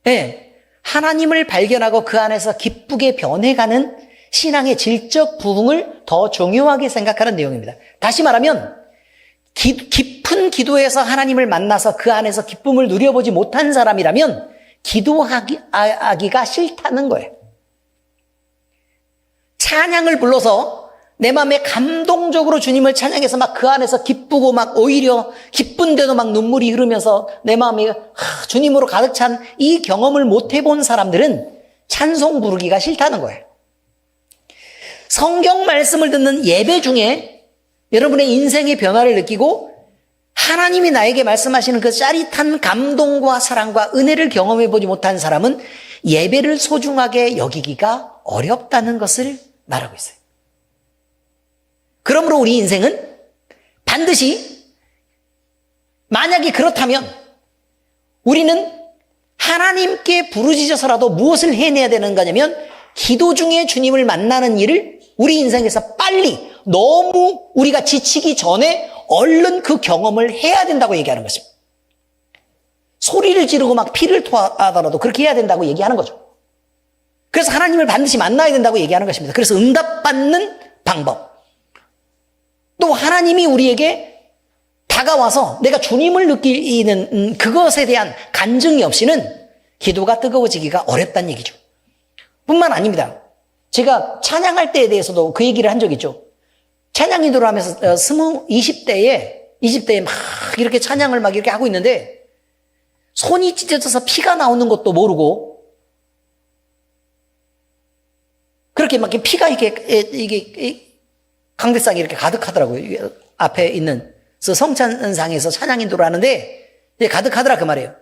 네, 하나님을 발견하고 그 안에서 기쁘게 변해가는 신앙의 질적 부흥을 더 중요하게 생각하는 내용입니다. 다시 말하면 깊은 기도에서 하나님을 만나서 그 안에서 기쁨을 누려보지 못한 사람이라면 기도하기가 싫다는 거예요. 찬양을 불러서 내 마음에 감동적으로 주님을 찬양해서 막 그 안에서 기쁘고 막 오히려 기쁜데도 막 눈물이 흐르면서 내 마음이 주님으로 가득 찬 이 경험을 못 해본 사람들은 찬송 부르기가 싫다는 거예요. 성경 말씀을 듣는 예배 중에 여러분의 인생의 변화를 느끼고 하나님이 나에게 말씀하시는 그 짜릿한 감동과 사랑과 은혜를 경험해 보지 못한 사람은 예배를 소중하게 여기기가 어렵다는 것을 말하고 있어요. 그러므로 우리 인생은 반드시 만약에 그렇다면 우리는 하나님께 부르짖어서라도 무엇을 해내야 되는 거냐면 기도 중에 주님을 만나는 일을 우리 인생에서 빨리 너무 우리가 지치기 전에 얼른 그 경험을 해야 된다고 얘기하는 것입니다. 소리를 지르고 막 피를 토하더라도 그렇게 해야 된다고 얘기하는 거죠. 그래서 하나님을 반드시 만나야 된다고 얘기하는 것입니다. 그래서 응답받는 방법. 또 하나님이 우리에게 다가와서 내가 주님을 느끼는 그것에 대한 간증이 없이는 기도가 뜨거워지기가 어렵다는 얘기죠. 뿐만 아닙니다. 제가 찬양할 때에 대해서도 그 얘기를 한 적이 있죠. 찬양 인도를 하면서 20대에 막 이렇게 찬양을 막 이렇게 하고 있는데 손이 찢어져서 피가 나오는 것도 모르고 그렇게 막 피가 이게 강대상이 이렇게 가득하더라고요. 앞에 있는 성찬상에서 찬양 인도를 하는데 가득하더라 그 말이에요.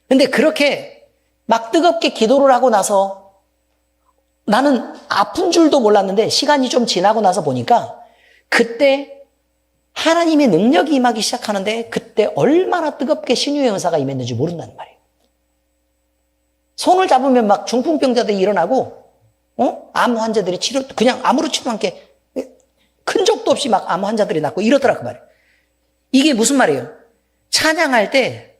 근데 그렇게 막 뜨겁게 기도를 하고 나서 나는 아픈 줄도 몰랐는데 시간이 좀 지나고 나서 보니까 그때 하나님의 능력이 임하기 시작하는데 그때 얼마나 뜨겁게 신유의 은사가 임했는지 모른다는 말이에요. 손을 잡으면 막 중풍병자들이 일어나고 암 환자들이 그냥 아무렇지도 않게 큰 적도 없이 막 암 환자들이 낫고 이러더라 그 말이에요. 이게 무슨 말이에요? 찬양할 때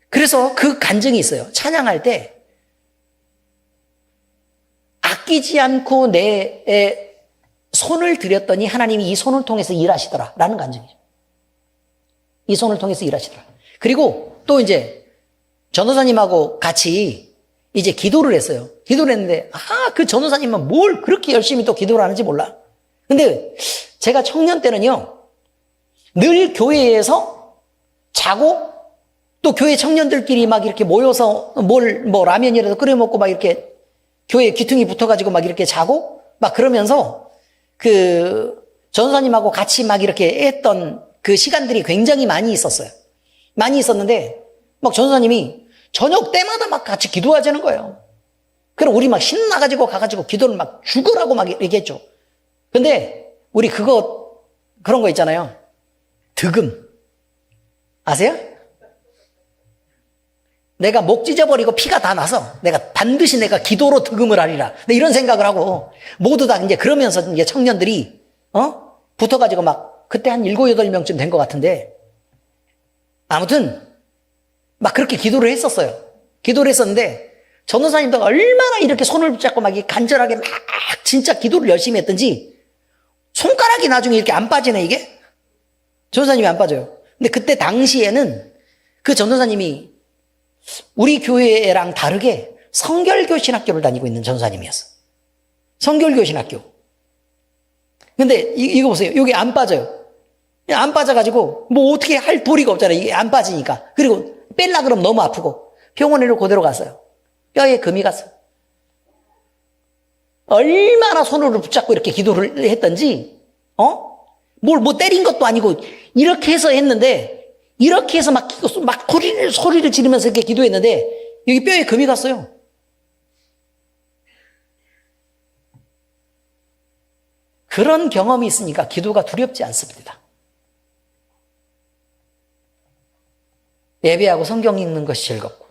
그래서 그 간증이 있어요. 찬양할 때 아끼지 않고 내 손을 들였더니 하나님이 이 손을 통해서 일하시더라 라는 간증이죠. 이 손을 통해서 일하시더라. 그리고 또 이제 전도사님하고 같이 이제 기도를 했어요. 기도를 했는데 그 전도사님은 뭘 그렇게 열심히 또 기도를 하는지 몰라. 근데 제가 청년 때는요 늘 교회에서 자고 또 교회 청년들끼리 막 이렇게 모여서 뭐 라면이라도 끓여 먹고 막 이렇게 교회 귀퉁이 붙어가지고 막 이렇게 자고 막 그러면서 그 전도사님하고 같이 막 이렇게 했던 그 시간들이 굉장히 많이 있었어요. 많이 있었는데 막 전도사님이 저녁 때마다 막 같이 기도하자는 거예요. 그럼 우리 막 신나가지고 가가지고 기도를 막 죽으라고 막 얘기했죠. 근데 우리 그런 거 있잖아요. 득음. 아세요? 내가 목 찢어버리고 피가 다 나서 반드시 내가 기도로 득음을 하리라. 이런 생각을 하고 모두 다 이제 그러면서 이제 청년들이 붙어가지고 막 그때 한 7, 8명쯤 된 것 같은데 아무튼 막 그렇게 기도를 했었어요. 기도를 했었는데 전도사님도 얼마나 이렇게 손을 붙잡고 막 간절하게 막 진짜 기도를 열심히 했던지 손가락이 나중에 이렇게 안 빠지네 이게. 전도사님이 안 빠져요. 근데 그때 당시에는 그 전도사님이 우리 교회랑 다르게 성결교신학교를 다니고 있는 전도사님이었어. 성결교신학교. 근데 이거 보세요. 여기 안 빠져요. 안 빠져가지고 뭐 어떻게 할 도리가 없잖아요. 이게 안 빠지니까. 그리고 뺄라 그러면 너무 아프고 병원에로 그대로 갔어요. 뼈에 금이 갔어요. 얼마나 손으로 붙잡고 이렇게 기도를 했던지 뭐 때린 것도 아니고 이렇게 해서 했는데 이렇게 해서 막 소리를 지르면서 이렇게 기도했는데 여기 뼈에 금이 갔어요. 그런 경험이 있으니까 기도가 두렵지 않습니다. 예배하고 성경 읽는 것이 즐겁고.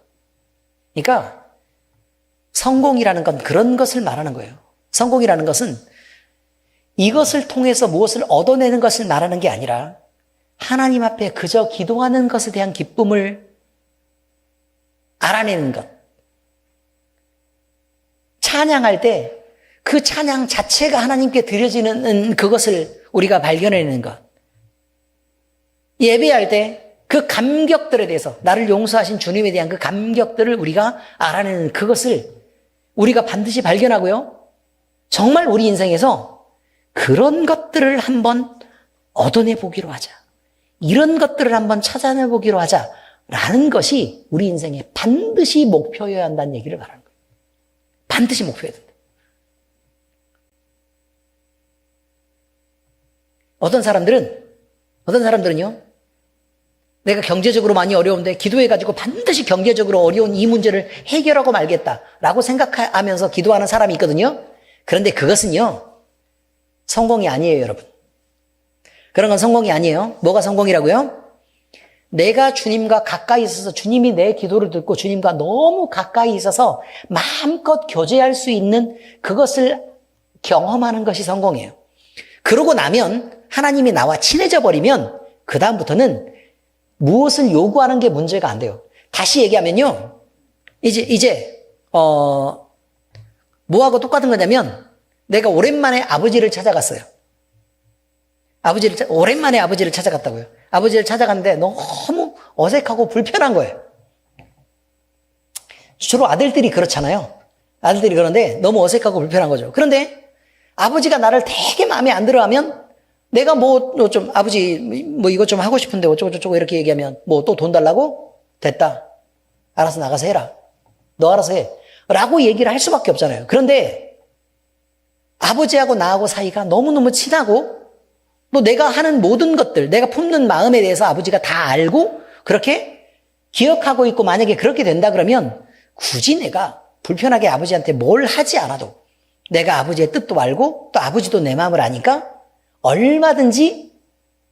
그러니까 성공이라는 건 그런 것을 말하는 거예요. 성공이라는 것은 이것을 통해서 무엇을 얻어내는 것을 말하는 게 아니라 하나님 앞에 그저 기도하는 것에 대한 기쁨을 알아내는 것. 찬양할 때 그 찬양 자체가 하나님께 드려지는 그것을 우리가 발견해내는 것. 예배할 때 그 감격들에 대해서 나를 용서하신 주님에 대한 그 감격들을 우리가 알아내는 그것을 우리가 반드시 발견하고요. 정말 우리 인생에서 그런 것들을 한번 얻어내 보기로 하자. 이런 것들을 한번 찾아내 보기로 하자라는 것이 우리 인생의 반드시 목표여야 한다는 얘기를 말하는 거예요. 반드시 목표여야 된다. 어떤 사람들은요, 내가 경제적으로 많이 어려운데 기도해가지고 반드시 경제적으로 어려운 이 문제를 해결하고 말겠다라고 생각하면서 기도하는 사람이 있거든요. 그런데 그것은요, 성공이 아니에요, 여러분. 그런 건 성공이 아니에요. 뭐가 성공이라고요? 내가 주님과 가까이 있어서 주님이 내 기도를 듣고 주님과 너무 가까이 있어서 마음껏 교제할 수 있는 그것을 경험하는 것이 성공이에요. 그러고 나면 하나님이 나와 친해져 버리면 그 다음부터는 무엇을 요구하는 게 문제가 안 돼요. 다시 얘기하면요. 뭐하고 똑같은 거냐면 내가 오랜만에 아버지를 찾아갔어요. 오랜만에 아버지를 찾아갔다고요. 아버지를 찾아갔는데 너무 어색하고 불편한 거예요. 주로 아들들이 그렇잖아요. 아들들이 그런데 너무 어색하고 불편한 거죠. 그런데 아버지가 나를 되게 마음에 안 들어 하면 내가 아버지 이것 좀 하고 싶은데 어쩌고저쩌고 이렇게 얘기하면 또 돈 달라고? 됐다. 알아서 나가서 해라. 너 알아서 해. 라고 얘기를 할 수밖에 없잖아요. 그런데 아버지하고 나하고 사이가 너무너무 친하고 또 내가 하는 모든 것들, 내가 품는 마음에 대해서 아버지가 다 알고 그렇게 기억하고 있고 만약에 그렇게 된다 그러면 굳이 내가 불편하게 아버지한테 뭘 하지 않아도 내가 아버지의 뜻도 알고 또 아버지도 내 마음을 아니까 얼마든지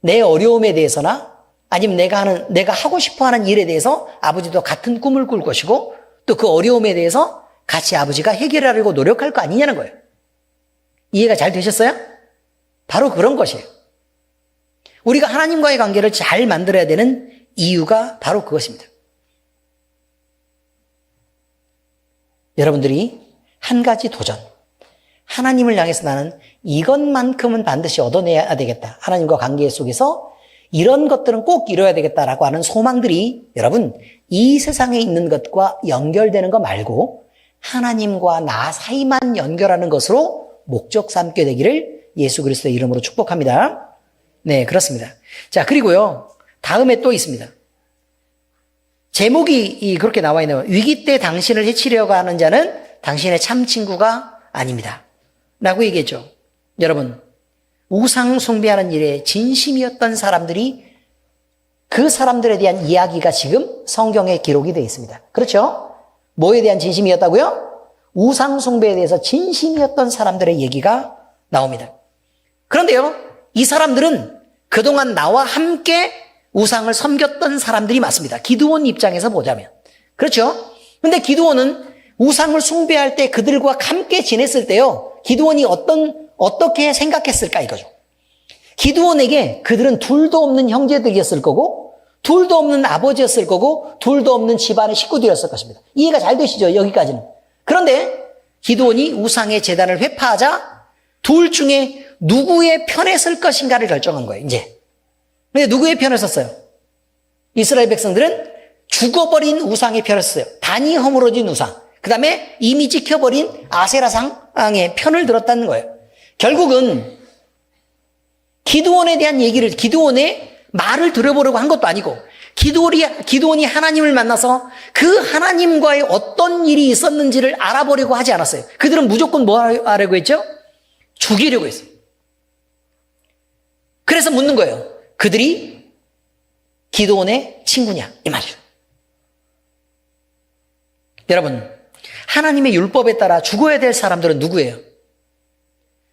내 어려움에 대해서나 아니면 내가 하고 싶어 하는 일에 대해서 아버지도 같은 꿈을 꿀 것이고 또 그 어려움에 대해서 같이 아버지가 해결하려고 노력할 거 아니냐는 거예요. 이해가 잘 되셨어요? 바로 그런 것이에요. 우리가 하나님과의 관계를 잘 만들어야 되는 이유가 바로 그것입니다. 여러분들이 한 가지 도전, 하나님을 향해서 나는 이것만큼은 반드시 얻어내야 되겠다. 하나님과 관계 속에서 이런 것들은 꼭 이뤄야 되겠다라고 하는 소망들이 여러분 이 세상에 있는 것과 연결되는 거 말고 하나님과 나 사이만 연결하는 것으로 목적 삼게 되기를 예수 그리스도의 이름으로 축복합니다. 네, 그렇습니다. 자, 그리고요. 다음에 또 있습니다. 제목이 그렇게 나와 있네요. 위기 때 당신을 해치려고 하는 자는 당신의 참 친구가 아닙니다. 라고 얘기했죠. 여러분, 우상 숭배하는 일에 진심이었던 사람들이 그 사람들에 대한 이야기가 지금 성경에 기록이 되어 있습니다. 그렇죠? 뭐에 대한 진심이었다고요? 우상 숭배에 대해서 진심이었던 사람들의 얘기가 나옵니다. 그런데요, 이 사람들은 그동안 나와 함께 우상을 섬겼던 사람들이 맞습니다. 기드온 입장에서 보자면. 그렇죠? 근데 기드온은 우상을 숭배할 때 그들과 함께 지냈을 때요, 기드온이 어떻게 생각했을까 이거죠. 기드온에게 그들은 둘도 없는 형제들이었을 거고, 둘도 없는 아버지였을 거고, 둘도 없는 집안의 식구들이었을 것입니다. 이해가 잘 되시죠? 여기까지는. 그런데 기드온이 우상의 제단을 회파하자 둘 중에 누구의 편에 설 것인가를 결정한 거예요, 이제. 근데 누구의 편을 섰어요? 이스라엘 백성들은 죽어버린 우상의 편을 섰어요. 단이 허물어진 우상. 그 다음에 이미 찍혀버린 아세라상의 편을 들었다는 거예요. 결국은 기드온에 대한 얘기를, 기드온의 말을 들어보려고 한 것도 아니고, 기드온이 하나님을 만나서 그 하나님과의 어떤 일이 있었는지를 알아보려고 하지 않았어요. 그들은 무조건 뭐 하려고 했죠? 죽이려고 했어요. 그래서 묻는 거예요. 그들이 기드온의 친구냐? 이 말이죠. 여러분, 하나님의 율법에 따라 죽어야 될 사람들은 누구예요?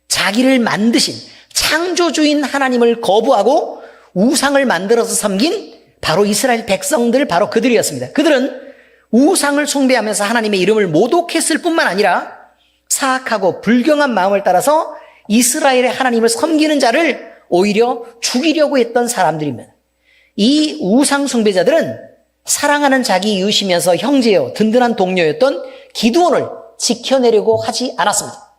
자기를 만드신 창조주인 하나님을 거부하고 우상을 만들어서 섬긴 바로 이스라엘 백성들, 바로 그들이었습니다. 그들은 우상을 숭배하면서 하나님의 이름을 모독했을 뿐만 아니라 사악하고 불경한 마음을 따라서 이스라엘의 하나님을 섬기는 자를 오히려 죽이려고 했던 사람들입니다. 이 우상 숭배자들은 사랑하는 자기 이웃이면서 형제요, 든든한 동료였던 기드온을 지켜내려고 하지 않았습니다.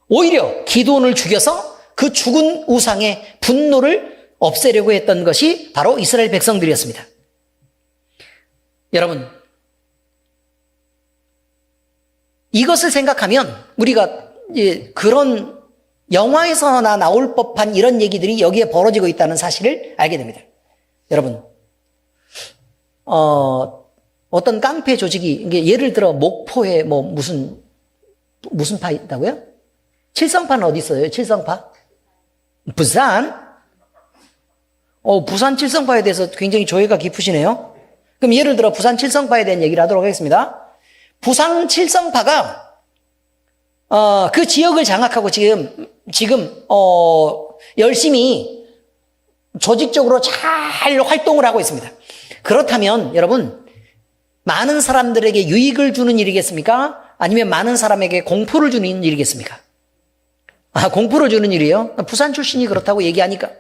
오히려 기드온을 죽여서 그 죽은 우상의 분노를 없애려고 했던 것이 바로 이스라엘 백성들이었습니다. 여러분, 이것을 생각하면 우리가 그런 영화에서나 나올 법한 이런 얘기들이 여기에 벌어지고 있다는 사실을 알게 됩니다. 여러분, 어떤 깡패 조직이, 예를 들어 목포에 무슨 파 있다고요? 칠성파는 어디 있어요? 칠성파? 부산? 부산 칠성파에 대해서 굉장히 조예가 깊으시네요. 그럼 예를 들어 부산 칠성파에 대한 얘기를 하도록 하겠습니다. 부산 칠성파가 그 지역을 장악하고 지금 열심히 조직적으로 잘 활동을 하고 있습니다. 그렇다면 여러분, 많은 사람들에게 유익을 주는 일이겠습니까? 아니면 많은 사람에게 공포를 주는 일이겠습니까? 공포를 주는 일이에요? 부산 출신이 그렇다고 얘기하니까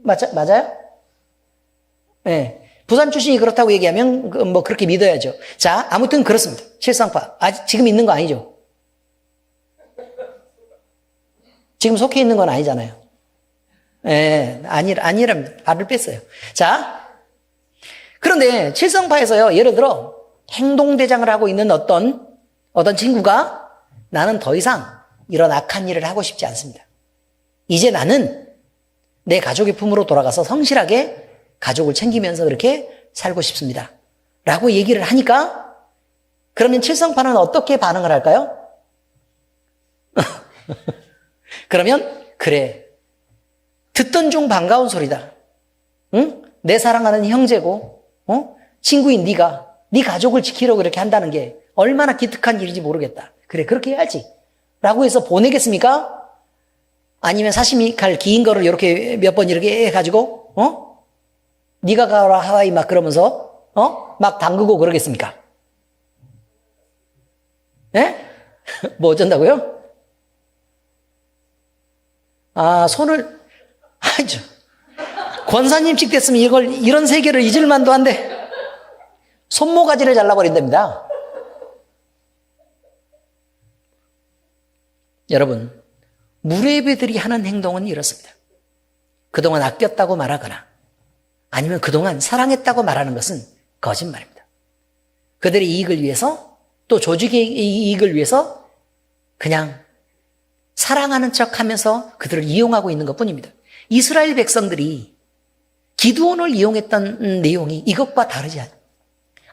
맞아요? 네. 부산 출신이 그렇다고 얘기하면 뭐 그렇게 믿어야죠. 자, 아무튼 그렇습니다. 칠성파. 지금 있는 거 아니죠? 지금 속해 있는 건 아니잖아요. 예, 아니랍니다. 발을 뺐어요. 자, 그런데 칠성파에서요, 예를 들어 행동대장을 하고 있는 어떤 친구가 나는 더 이상 이런 악한 일을 하고 싶지 않습니다. 이제 나는 내 가족의 품으로 돌아가서 성실하게 가족을 챙기면서 그렇게 살고 싶습니다. 라고 얘기를 하니까 그러면 칠성파는 어떻게 반응을 할까요? 그러면 그래, 듣던 중 반가운 소리다. 응? 내 사랑하는 형제고 친구인 네가 네 가족을 지키려고 그렇게 한다는 게 얼마나 기특한 일인지 모르겠다. 그래, 그렇게 해야지. 라고 해서 보내겠습니까? 아니면 사시미 칼 긴 거를 이렇게 몇 번 이렇게 해가지고 네가 가라 하와이 막 그러면서 막 담그고 그러겠습니까? 예? 뭐 어쩐다고요? 손을 권사님 직 됐으면 이런 세계를 잊을 만도 한데 손모가지를 잘라버린답니다. 여러분, 무례배들이 하는 행동은 이렇습니다. 그동안 아꼈다고 말하거나 아니면 그동안 사랑했다고 말하는 것은 거짓말입니다. 그들의 이익을 위해서 또 조직의 이익을 위해서 그냥 사랑하는 척하면서 그들을 이용하고 있는 것뿐입니다. 이스라엘 백성들이 기드온을 이용했던 내용이 이것과 다르지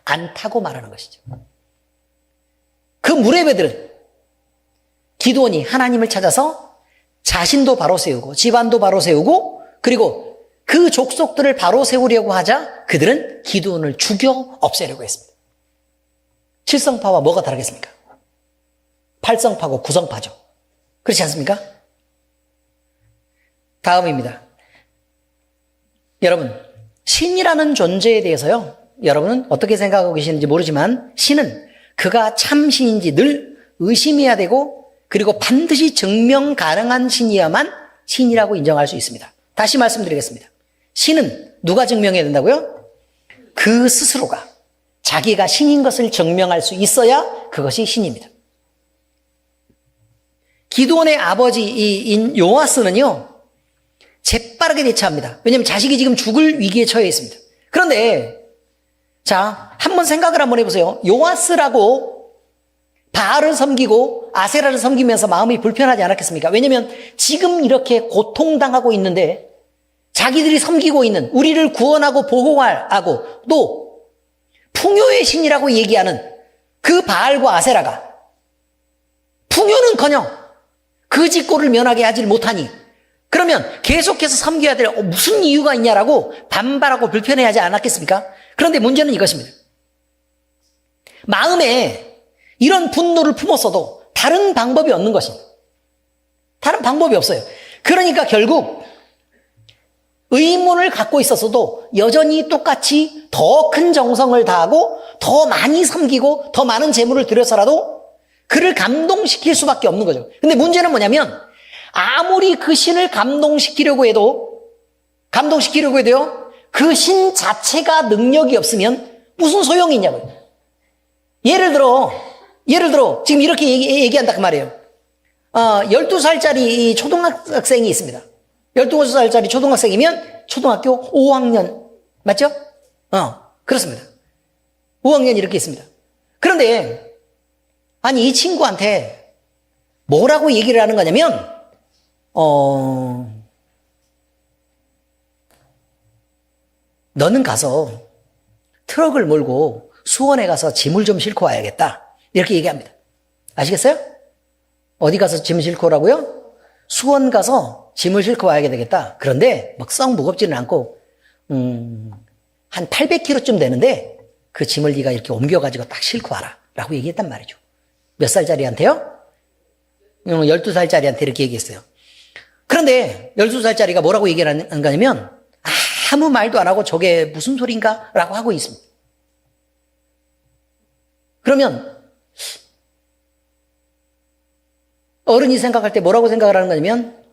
않다고 말하는 것이죠. 그 무레배들은 기드온이 하나님을 찾아서 자신도 바로 세우고 집안도 바로 세우고 그리고 그 족속들을 바로 세우려고 하자 그들은 기드온을 죽여 없애려고 했습니다. 칠성파와 뭐가 다르겠습니까? 팔성파고 구성파죠. 그렇지 않습니까? 다음입니다. 여러분, 신이라는 존재에 대해서요, 여러분은 어떻게 생각하고 계시는지 모르지만 신은 그가 참 신인지 늘 의심해야 되고 그리고 반드시 증명 가능한 신이야만 신이라고 인정할 수 있습니다. 다시 말씀드리겠습니다. 신은 누가 증명해야 된다고요? 그 스스로가 자기가 신인 것을 증명할 수 있어야 그것이 신입니다. 기드온의 아버지인 요아스는요, 재빠르게 대처합니다. 왜냐하면 자식이 지금 죽을 위기에 처해 있습니다. 그런데 자, 한번 생각을 한번 해보세요. 요아스라고 바알을 섬기고 아세라를 섬기면서 마음이 불편하지 않았겠습니까? 왜냐하면 지금 이렇게 고통당하고 있는데 자기들이 섬기고 있는 우리를 구원하고 보호하고 또 풍요의 신이라고 얘기하는 그 바알과 아세라가 풍요는커녕 그 짓고를 면하게 하지 못하니 그러면 계속해서 섬겨야 될 무슨 이유가 있냐라고 반발하고 불편해하지 않았겠습니까? 그런데 문제는 이것입니다. 마음에 이런 분노를 품었어도 다른 방법이 없는 것입니다. 다른 방법이 없어요. 그러니까 결국 의문을 갖고 있었어도 여전히 똑같이 더 큰 정성을 다하고 더 많이 섬기고 더 많은 재물을 들여서라도 그를 감동시킬 수밖에 없는 거죠. 근데 문제는 뭐냐면 아무리 그 신을 감동시키려고 해도요, 그 신 자체가 능력이 없으면 무슨 소용이 있냐고요. 예를 들어 지금 이렇게 얘기한다 그 말이에요. 12살짜리 초등학생이 있습니다. 12살짜리 초등학생이면 초등학교 5학년 맞죠? 그렇습니다. 5학년 이렇게 있습니다. 그런데 아니 이 친구한테 뭐라고 얘기를 하는 거냐면 너는 가서 트럭을 몰고 수원에 가서 짐을 좀 싣고 와야겠다. 이렇게 얘기합니다. 아시겠어요? 어디 가서 짐을 싣고 오라고요? 수원 가서 짐을 싣고 와야 되겠다. 그런데 막 썩 무겁지는 않고 한 800kg쯤 되는데 그 짐을 네가 이렇게 옮겨가지고 딱 싣고 와라 라고 얘기했단 말이죠. 몇 살짜리한테요? 12살짜리한테 이렇게 얘기했어요. 그런데 12살짜리가 뭐라고 얘기를 하는 거냐면 아무 말도 안 하고 저게 무슨 소린가? 라고 하고 있습니다. 그러면 어른이 생각할 때 뭐라고 생각을 하는 거냐면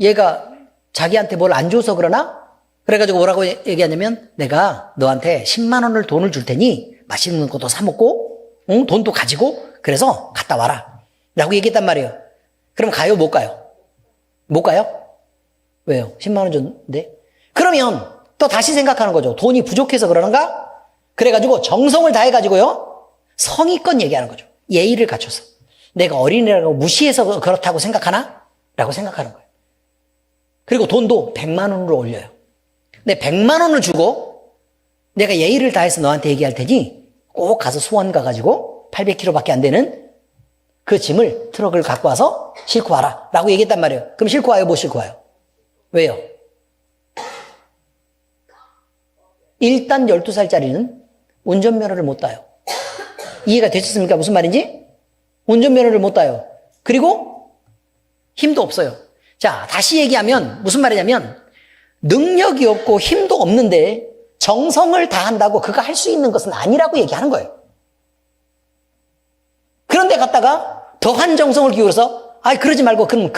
얘가 자기한테 뭘 안 줘서 그러나? 그래가지고 뭐라고 얘기하냐면 내가 너한테 10만 원을 돈을 줄 테니 맛있는 것도 사 먹고 돈도 가지고 그래서 갔다 와라 라고 얘기했단 말이에요. 그럼 가요? 못 가요? 못 가요? 왜요? 10만 원 줬는데? 그러면 또 다시 생각하는 거죠. 돈이 부족해서 그러는가? 그래가지고 정성을 다해가지고요 성의껏 얘기하는 거죠. 예의를 갖춰서 내가 어린애라고 무시해서 그렇다고 생각하나? 라고 생각하는 거예요. 그리고 돈도 100만 원으로 올려요. 근데 100만 원을 주고 내가 예의를 다해서 너한테 얘기할 테니 꼭 가서 수원 가가지고 800kg밖에 안 되는 그 짐을 트럭을 갖고 와서 싣고 와라 라고 얘기했단 말이에요. 그럼 싣고 와요? 못 싣고 와요? 왜요? 일단 12살짜리는 운전면허를 못 따요. 이해가 되셨습니까? 무슨 말인지? 운전면허를 못 따요. 그리고 힘도 없어요. 자, 다시 얘기하면 무슨 말이냐면 능력이 없고 힘도 없는데 정성을 다한다고 그거 할 수 있는 것은 아니라고 얘기하는 거예요. 그런데 갔다가 더한 정성을 기울여서 그러지 말고 그럼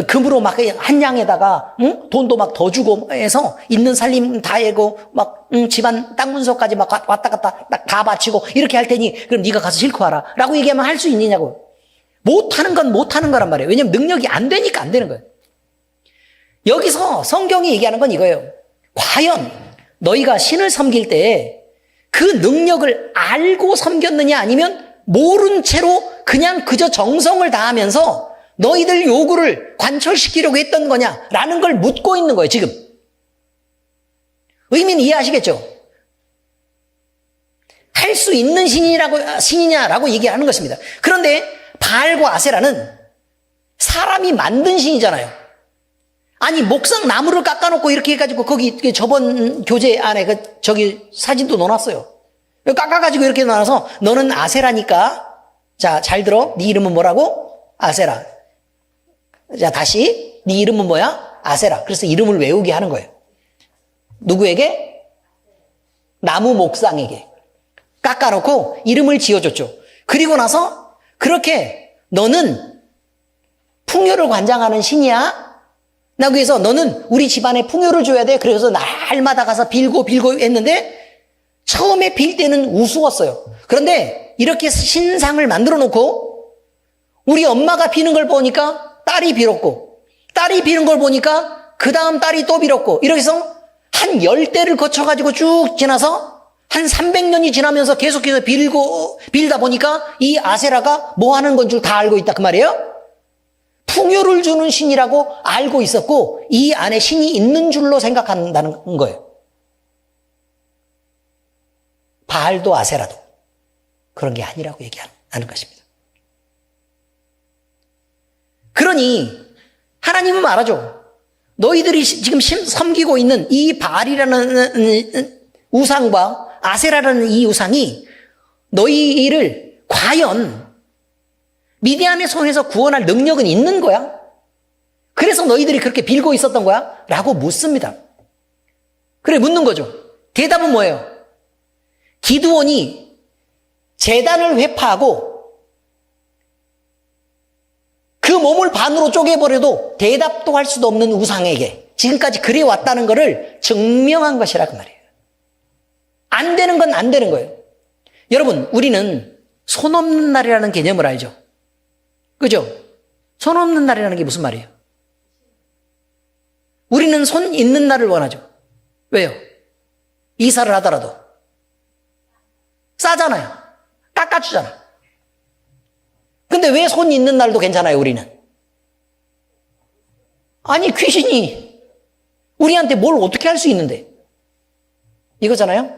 금으로 막 한 양에다가 돈도 막 더 주고 해서 있는 살림 다 해고 막 집안 땅 문서까지 막 왔다 갔다 다 바치고 이렇게 할 테니 그럼 네가 가서 싣고 와라 라고 얘기하면 할 수 있느냐고. 못하는 건 못하는 거란 말이에요. 왜냐면 능력이 안 되니까 안 되는 거예요. 여기서 성경이 얘기하는 건 이거예요. 과연 너희가 신을 섬길 때 그 능력을 알고 섬겼느냐 아니면 모른 채로 그냥 그저 정성을 다하면서 너희들 요구를 관철시키려고 했던 거냐라는 걸 묻고 있는 거예요, 지금. 의미는 이해하시겠죠? 할 수 있는 신이냐라고 얘기하는 것입니다. 그런데 바알과 아세라는 사람이 만든 신이잖아요. 아니, 목상 나무를 깎아놓고 이렇게 해가지고 거기 저번 교재 안에 저기 사진도 넣어놨어요. 깎아가지고 이렇게 넣어놔서 너는 아세라니까 자, 잘 들어. 네 이름은 뭐라고? 아세라. 자, 다시 네 이름은 뭐야? 아세라. 그래서 이름을 외우게 하는 거예요. 누구에게? 나무 목상에게 깎아놓고 이름을 지어줬죠. 그리고 나서 그렇게 너는 풍요를 관장하는 신이야? 나 그래서 너는 우리 집안에 풍요를 줘야 돼. 그래서 날마다 가서 빌고 했는데 처음에 빌 때는 우스웠어요. 그런데 이렇게 신상을 만들어 놓고 우리 엄마가 비는 걸 보니까 딸이 빌었고 딸이 비는 걸 보니까 그 다음 딸이 또 빌었고 이렇게 해서 한 10대를 거쳐가지고 쭉 지나서 한 300년이 지나면서 계속해서 빌다 보니까 이 아세라가 뭐 하는 건 줄 다 알고 있다 그 말이에요. 풍요를 주는 신이라고 알고 있었고 이 안에 신이 있는 줄로 생각한다는 거예요. 바알도 아세라도 그런 게 아니라고 얘기하는 것입니다. 그러니 하나님은 말하죠. 너희들이 지금 섬기고 있는 이 바알이라는 우상과 아세라라는 이 우상이 너희를 과연 미디안의 손에서 구원할 능력은 있는 거야? 그래서 너희들이 그렇게 빌고 있었던 거야? 라고 묻습니다. 그래, 묻는 거죠. 대답은 뭐예요? 기드온이 제단을 회파하고 그 몸을 반으로 쪼개버려도 대답도 할 수도 없는 우상에게 지금까지 그래왔다는 것을 증명한 것이라 그 말이에요. 안 되는 건 안 되는 거예요. 여러분, 우리는 손 없는 날이라는 개념을 알죠? 그죠? 손 없는 날이라는 게 무슨 말이에요? 우리는 손 있는 날을 원하죠. 왜요? 이사를 하더라도 싸잖아요. 깎아주잖아. 근데 왜 손 있는 날도 괜찮아요, 우리는? 아니, 귀신이 우리한테 뭘 어떻게 할 수 있는데? 이거잖아요?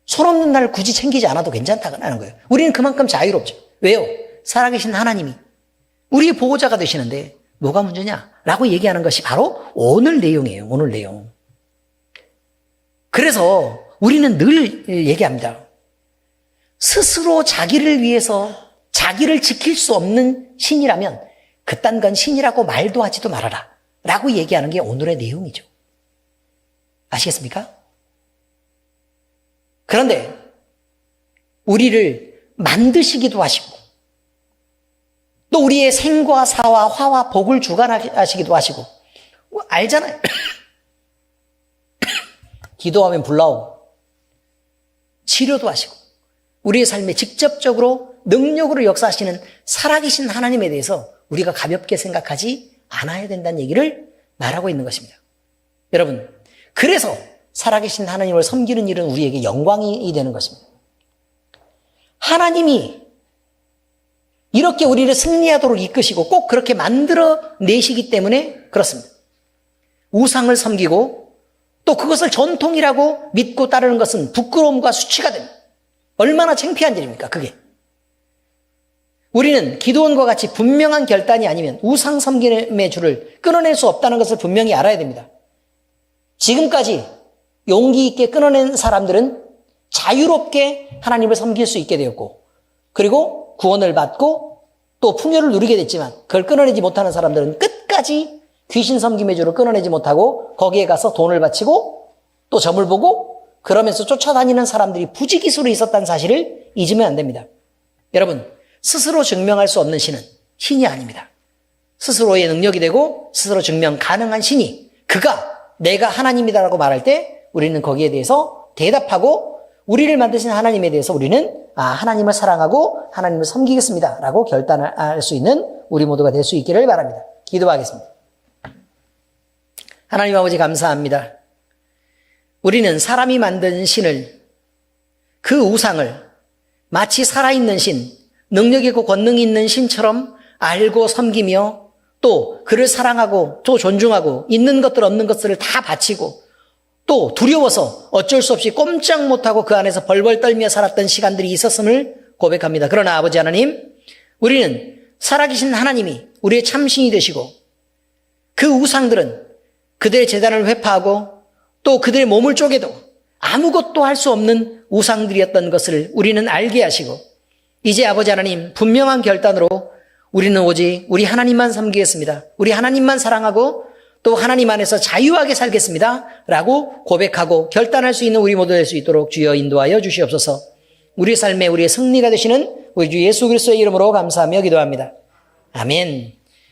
손 없는 날 굳이 챙기지 않아도 괜찮다는 거예요. 우리는 그만큼 자유롭죠. 왜요? 살아계신 하나님이 우리의 보호자가 되시는데 뭐가 문제냐? 라고 얘기하는 것이 바로 오늘 내용이에요. 오늘 내용. 그래서 우리는 늘 얘기합니다. 스스로 자기를 위해서 자기를 지킬 수 없는 신이라면 그딴 건 신이라고 말도 하지도 말아라. 라고 얘기하는 게 오늘의 내용이죠. 아시겠습니까? 그런데 우리를 만드시기도 하시고 또 우리의 생과 사와 화와 복을 주관하시기도 하시고 알잖아요. 기도하면 불 나오고 치료도 하시고 우리의 삶에 직접적으로 능력으로 역사하시는 살아계신 하나님에 대해서 우리가 가볍게 생각하지 않아야 된다는 얘기를 말하고 있는 것입니다. 여러분, 그래서 살아계신 하나님을 섬기는 일은 우리에게 영광이 되는 것입니다. 하나님이 이렇게 우리를 승리하도록 이끄시고 꼭 그렇게 만들어내시기 때문에 그렇습니다. 우상을 섬기고 또 그것을 전통이라고 믿고 따르는 것은 부끄러움과 수치가 됩니다. 얼마나 창피한 일입니까, 그게. 우리는 기도원과 같이 분명한 결단이 아니면 우상 섬김의 줄을 끊어낼 수 없다는 것을 분명히 알아야 됩니다. 지금까지 용기 있게 끊어낸 사람들은 자유롭게 하나님을 섬길 수 있게 되었고 그리고 구원을 받고 또 풍요를 누리게 됐지만 그걸 끊어내지 못하는 사람들은 끝까지 귀신 섬김의 줄을 끊어내지 못하고 거기에 가서 돈을 바치고 또 점을 보고 그러면서 쫓아다니는 사람들이 부지기수로 있었다는 사실을 잊으면 안 됩니다. 여러분, 스스로 증명할 수 없는 신은 신이 아닙니다. 스스로의 능력이 되고 스스로 증명 가능한 신이 그가 내가 하나님이다라고 말할 때 우리는 거기에 대해서 대답하고 우리를 만드신 하나님에 대해서 우리는 하나님을 사랑하고 하나님을 섬기겠습니다 라고 결단할 수 있는 우리 모두가 될 수 있기를 바랍니다. 기도하겠습니다. 하나님 아버지 감사합니다. 우리는 사람이 만든 신을 그 우상을 마치 살아있는 신, 능력 있고 권능이 있는 신처럼 알고 섬기며 또 그를 사랑하고 또 존중하고 있는 것들 없는 것들을 다 바치고 또 두려워서 어쩔 수 없이 꼼짝 못하고 그 안에서 벌벌 떨며 살았던 시간들이 있었음을 고백합니다. 그러나 아버지 하나님, 우리는 살아계신 하나님이 우리의 참신이 되시고 그 우상들은 그들의 제단을 회파하고 또 그들의 몸을 쪼개도 아무것도 할 수 없는 우상들이었던 것을 우리는 알게 하시고 이제 아버지 하나님 분명한 결단으로 우리는 오직 우리 하나님만 섬기겠습니다. 우리 하나님만 사랑하고 또 하나님 안에서 자유하게 살겠습니다 라고 고백하고 결단할 수 있는 우리 모두 될 수 있도록 주여 인도하여 주시옵소서. 우리 삶에 우리의 승리가 되시는 우리 주 예수 그리스도의 이름으로 감사하며 기도합니다. 아멘.